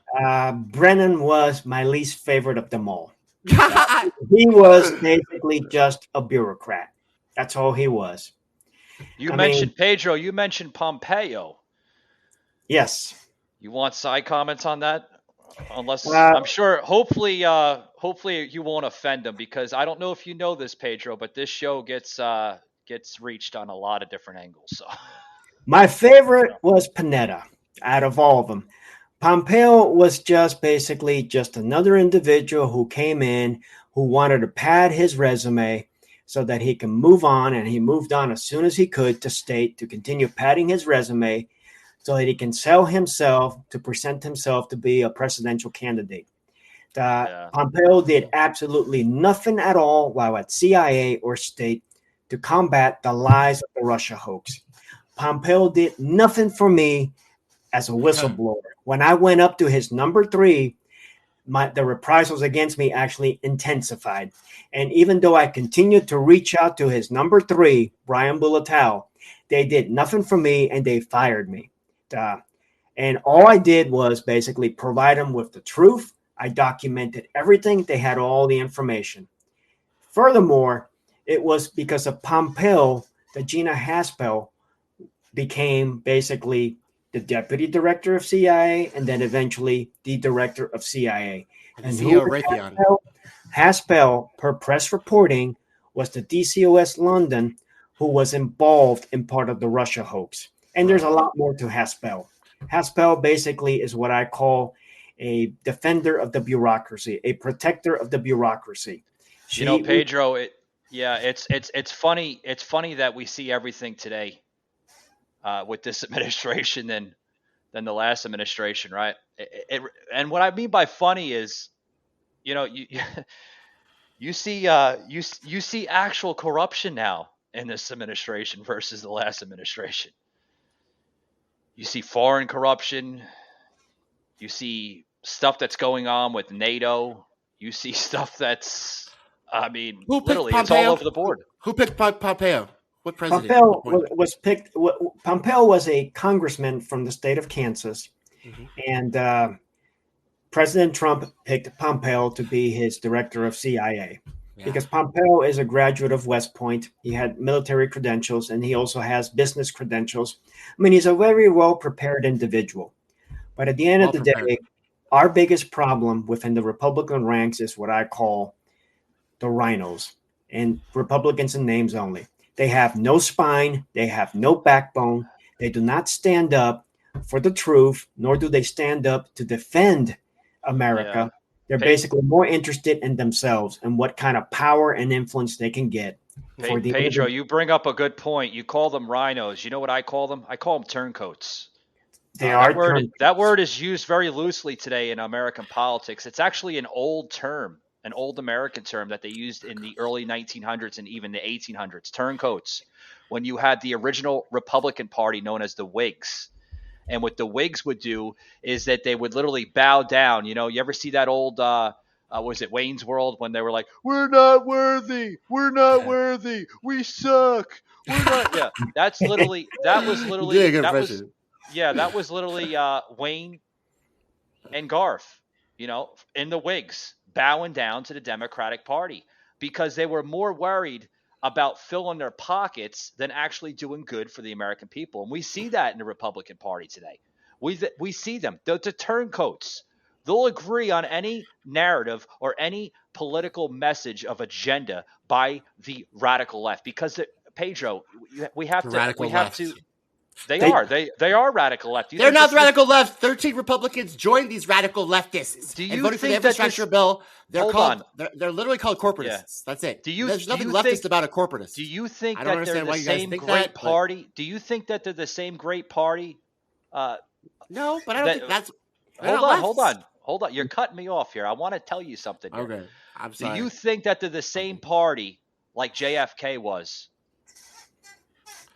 S2: Brennan was my least favorite of them all. He was basically just a bureaucrat. That's all he was.
S1: You mentioned Pedro. You mentioned Pompeo.
S2: Yes.
S1: You want side comments on that? Unless I'm sure, hopefully you won't offend him, because I don't know if you know this, Pedro, but this show gets reached on a lot of different angles. So,
S2: my favorite was Panetta out of all of them. Pompeo was just basically just another individual who came in who wanted to pad his resume so that he can move on, and he moved on as soon as he could to continue padding his resume so that he can sell himself to present himself to be a presidential candidate. Pompeo did absolutely nothing at all while at CIA or state to combat the lies of the Russia hoax. Pompeo did nothing for me as a whistleblower. When I went up to his number 3, the reprisals against me actually intensified. And even though I continued to reach out to his number 3, Brian Bulatow, they did nothing for me and they fired me. And all I did was basically provide them with the truth. I documented everything. They had all the information. Furthermore, it was because of Pompeo that Gina Haspel became basically the deputy director of CIA and then eventually the director of CIA.
S3: And CEO Raytheon.
S2: Haspel, per press reporting, was the DCOS London who was involved in part of the Russia hoax. And there's a lot more to Haspel. Haspel basically is what I call a defender of the bureaucracy, a protector of the bureaucracy.
S1: Pedro, it's funny. It's funny that we see everything today with this administration than the last administration, right? And what I mean by funny is, you see actual corruption now in this administration versus the last administration. You see foreign corruption. You see stuff that's going on with NATO. You see stuff that's, literally, it's all over the board.
S3: Who picked Pompeo? What president?
S2: Was picked. Pompeo was a congressman from the state of Kansas, and President Trump picked Pompeo to be his director of CIA. Because Pompeo is a graduate of West Point. He had military credentials, and he also has business credentials. He's a very well-prepared individual. But at the end of the day, our biggest problem within the Republican ranks is what I call the rhinos, and Republicans in names only. They have no spine. They have no backbone. They do not stand up for the truth, nor do they stand up to defend America. Yeah. They're basically more interested in themselves and what kind of power and influence they can get.
S1: Pedro, you bring up a good point. You call them rhinos. You know what I call them? I call them turncoats. That word is used very loosely today in American politics. It's actually an old term, an old American term that they used in the early 1900s and even the 1800s. Turncoats. When you had the original Republican Party known as the Whigs. And what the Whigs would do is that they would literally bow down. You ever see that old, was it Wayne's World, when they were like, "We're not worthy. We're not worthy. We suck. We're not." Yeah, that was literally Wayne and Garth, in the Whigs, bowing down to the Democratic Party because they were more worried about filling their pockets than actually doing good for the American people. And we see that in the Republican Party today. We see them. The turncoats. They'll agree on any narrative or any political message of agenda by the radical left. Because, Pedro, we have to. They are radical left.
S3: They're not radical left. 13 Republicans joined these radical leftists and voted for the infrastructure bill. They're literally called corporatists. Yeah. That's it. There's nothing leftist about a corporatist.
S1: Do you think that they're the same great party? Do you think that they're the same great party?
S3: No, but I don't think that's.
S1: Hold on. You're cutting me off here. I want to tell you something here.
S3: Okay, I'm sorry.
S1: Do you think that they're the same party like JFK was?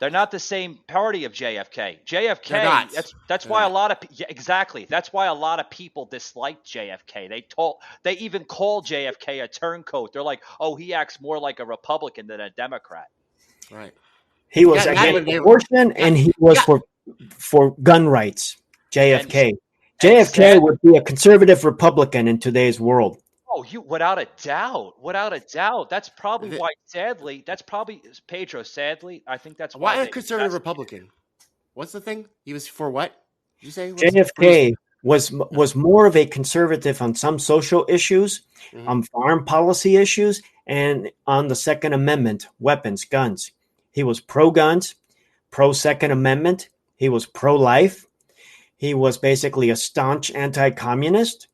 S1: They're not the same party of JFK. That's why a lot of exactly. That's why a lot of people disliked JFK. They even called JFK a turncoat. They're like, "Oh, he acts more like a Republican than a Democrat."
S3: Right.
S2: He was against abortion, and he was for gun rights. JFK. JFK would be a conservative Republican in today's world.
S1: Oh, without a doubt. That's probably why. Sadly, that's probably Pedro. Sadly, I think that's
S3: why
S1: why
S3: a
S1: they
S3: conservative Republican. What's the thing? He was for what? Did you say?
S2: JFK was more of a conservative on some social issues, on foreign policy issues, and on the Second Amendment, weapons, guns. He was pro-guns, pro-Second Amendment. He was pro-life. He was basically a staunch anti-communist.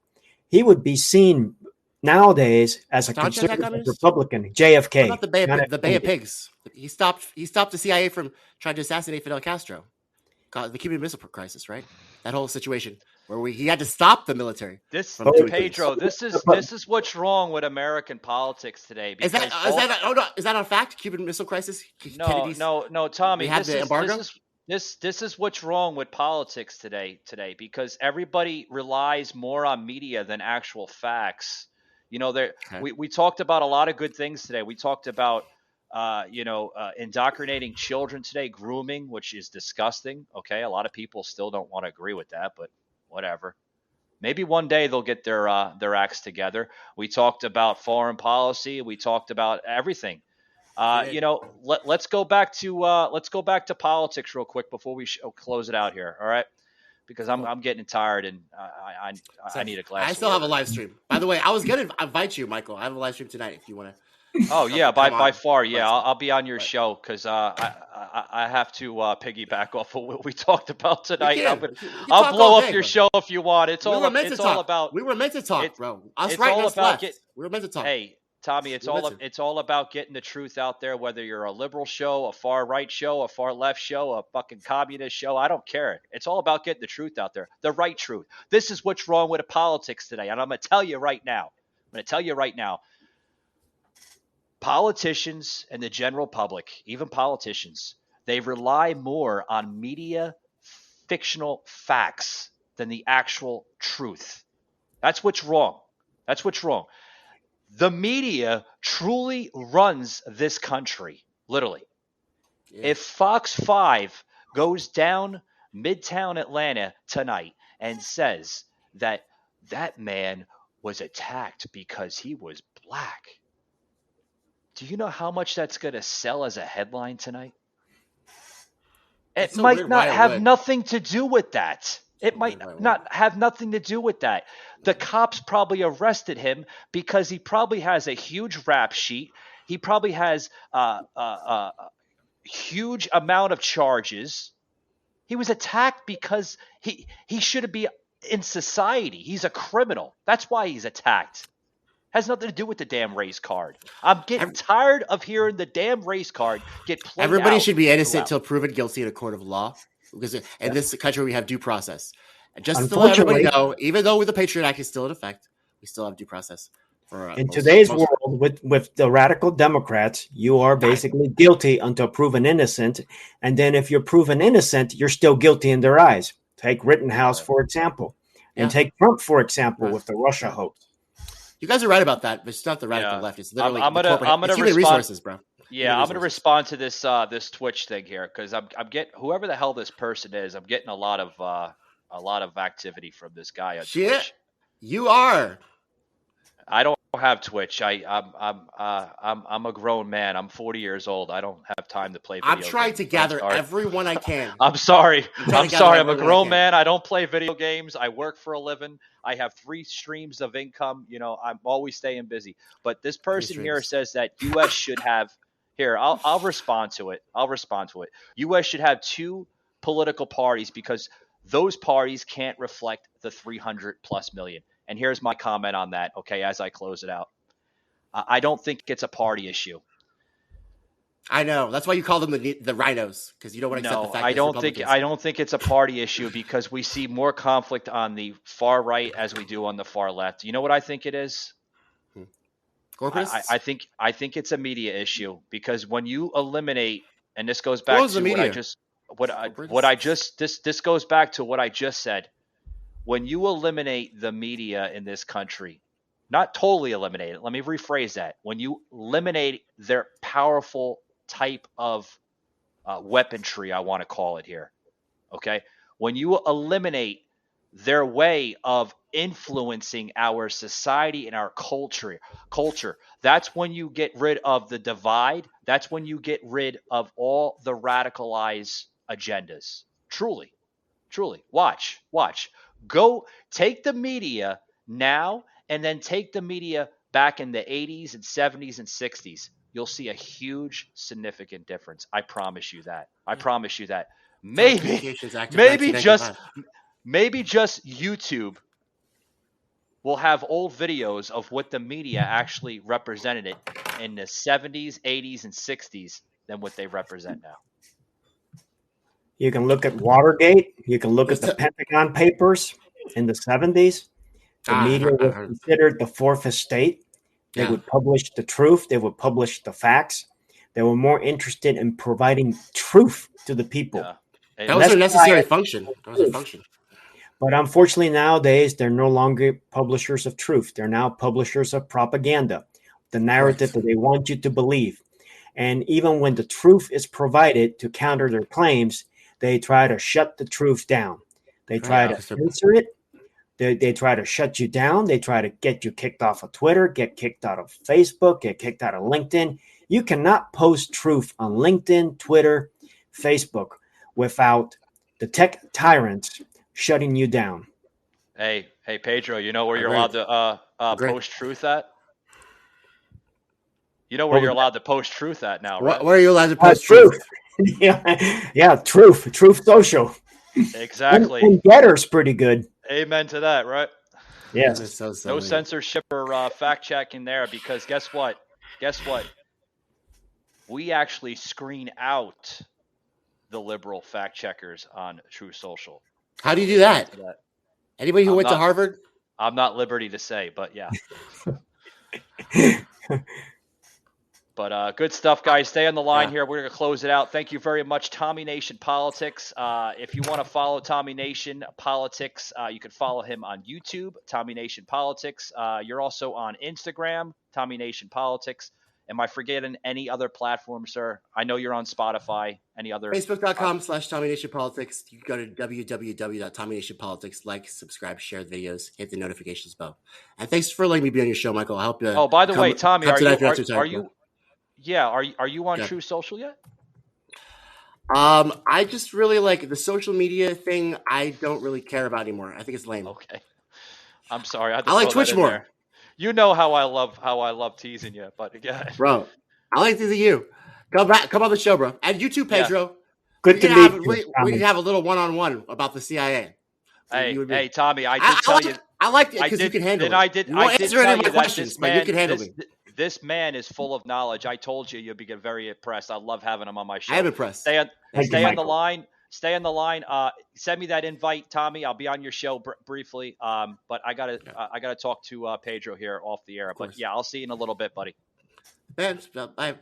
S2: He would be seen nowadays as a
S3: Staunch
S2: conservative
S3: anti-communist?
S2: Republican. JFK.
S3: What about the Bay of Pigs? He stopped the CIA from trying to assassinate Fidel Castro. The Cuban Missile Crisis, right? That whole situation where he had to stop the military.
S1: Pedro, this is what's wrong with American politics today.
S3: Is that a fact? Cuban Missile Crisis?
S1: No, Tommy.
S3: They had the embargo.
S1: This is what's wrong with politics today because everybody relies more on media than actual facts. We talked about a lot of good things today. We talked about indoctrinating children today, grooming, which is disgusting. Okay, a lot of people still don't want to agree with that, but whatever. Maybe one day they'll get their acts together. We talked about foreign policy. We talked about everything. Let's go back to politics real quick before we close it out here. All right, because I'm getting tired and I need a glass.
S3: I still have a live stream. By the way, I was gonna invite you, Michael. I have a live stream tonight if you want to.
S1: Oh yeah, by far, yeah. I'll be on your show because I have to piggyback off of what we talked about tonight. I'll blow up your show if you want. We were meant
S3: to talk, bro. Us right, us left. We were meant to talk.
S1: Hey, Tommy, it's all about getting the truth out there. Whether you're a liberal show, a far right show, a far left show, a fucking communist show, I don't care. It's all about getting the truth out there, the right truth. This is what's wrong with the politics today, and I'm going to tell you right now. Politicians and the general public, even politicians, they rely more on media fictional facts than the actual truth. That's what's wrong. The media truly runs this country, literally. Yeah. If Fox 5 goes down Midtown Atlanta tonight and says that man was attacked because he was black, do you know how much that's going to sell as a headline tonight? It might not have nothing to do with that. It might not have nothing to do with that. The cops probably arrested him because he probably has a huge rap sheet. He probably has a huge amount of charges. He was attacked because he shouldn't be in society. He's a criminal. That's why he's attacked. Has nothing to do with the damn race card. I'm getting tired of hearing the damn race card get played out.
S3: Everybody should be innocent till proven guilty in a court of law. Because in this country, we have due process. And just to let everybody know, even though the Patriot Act is still in effect, we still have due process.
S2: In today's world, with the radical Democrats, you are basically guilty until proven innocent. And then if you're proven innocent, you're still guilty in their eyes. Take Rittenhouse, for example. And take Trump, for example, with the Russia hoax.
S3: You guys are right about that, but it's not the radical left. It's literally
S1: I'm gonna
S3: human resources, bro.
S1: Yeah, I'm going to respond to this Twitch thing here because I'm getting whoever the hell this person is. I'm getting a lot of activity from this guy on Twitch.
S3: You are.
S1: I don't have Twitch. I'm a grown man. I'm 40 years old. I don't have time to play video games.
S3: I'm trying to gather everyone I can.
S1: I'm sorry. I'm a grown man. I don't play video games. I work for a living. I have 3 streams of income. I'm always staying busy. But this person here says that U.S. should have. Here, I'll respond to it. U.S. should have 2 political parties because those parties can't reflect the 300 plus million. And here's my comment on that, okay, as I close it out. I don't think it's a party issue.
S3: I know. That's why you call them the rhinos, because you don't want to accept the fact that
S1: I don't think it's a party issue because we see more conflict on the far right as we do on the far left. You know what I think it is? I think it's a media issue because when you eliminate, and this goes back to this goes back to what I just said. When you eliminate the media in this country, not totally eliminate it. Let me rephrase that. When you eliminate their powerful type of weaponry, I want to call it here. Okay. When you eliminate their way of influencing our society and our culture. That's when you get rid of the divide. That's when you get rid of all the radicalized agendas. Truly. Watch. Go take the media now and then take the media back in the 80s and 70s and 60s. You'll see a huge, significant difference. I promise you that. Maybe just YouTube will have old videos of what the media actually represented it in the 70s, 80s, and 60s than what they represent now.
S2: You can look at Watergate. You can look at the Pentagon Papers in the 70s. The media was considered the fourth estate. They would publish the truth. They would publish the facts. They were more interested in providing truth to the people.
S1: Yeah.
S3: That was their necessary function.
S2: But unfortunately, nowadays, they're no longer publishers of truth. They're now publishers of propaganda, the narrative that they want you to believe. And even when the truth is provided to counter their claims, they try to shut the truth down. They try to censor it. They try to shut you down. They try to get you kicked off of Twitter, get kicked out of Facebook, get kicked out of LinkedIn. You cannot post truth on LinkedIn, Twitter, Facebook without the tech tyrants shutting you down.
S1: Hey, Pedro, you know where you're allowed to post truth at? You know where you're allowed to post truth at now, right?
S3: Where are you allowed to post truth?
S2: yeah, Truth Social.
S1: Exactly.
S2: And Getter's pretty good.
S1: Amen to that, right?
S2: Yes.
S1: No censorship or fact checking there, because guess what? We actually screen out the liberal fact checkers on Truth Social.
S3: How do you do that? Anybody who went to Harvard?
S1: I'm not liberty to say, but yeah. But good stuff, guys. Stay on the line here. We're going to close it out. Thank you very much, Tommy Nation Politics. If you want to follow Tommy Nation Politics, you can follow him on YouTube, Tommy Nation Politics. You're also on Instagram, Tommy Nation Politics. Am I forgetting any other platform, sir? I know you're on Spotify. Any other?
S3: Facebook.com/Tommy Nation Politics. You can go to www.TommyNationPolitics. Like, subscribe, share the videos, hit the notifications bell. And thanks for letting me be on your show, Michael. I hope.
S1: Oh, by the way, Tommy, are you? Yeah, are you on True Social yet?
S3: I just really like the social media thing. I don't really care about anymore. I think it's lame.
S1: Okay, I'm sorry.
S3: I like Twitch more.
S1: There. You know how I love teasing you, but again,
S3: bro, I like teasing you. Come on the show, bro. And you too, Pedro.
S2: Yeah. Good to meet you.
S3: We can have a little one-on-one about the CIA.
S1: Hey, Tommy, I did tell you.
S3: I liked it because you can handle it.
S1: I did
S3: answer any of my questions, but you can handle me.
S1: This man is full of knowledge. I told you, you'll be very impressed. I love having him on my show.
S3: I am impressed.
S1: Stay on the line. Stay on the line. Send me that invite, Tommy. I'll be on your show briefly. But I gotta talk to Pedro here off the air. But yeah, I'll see you in a little bit, buddy.
S3: Thanks. Bye.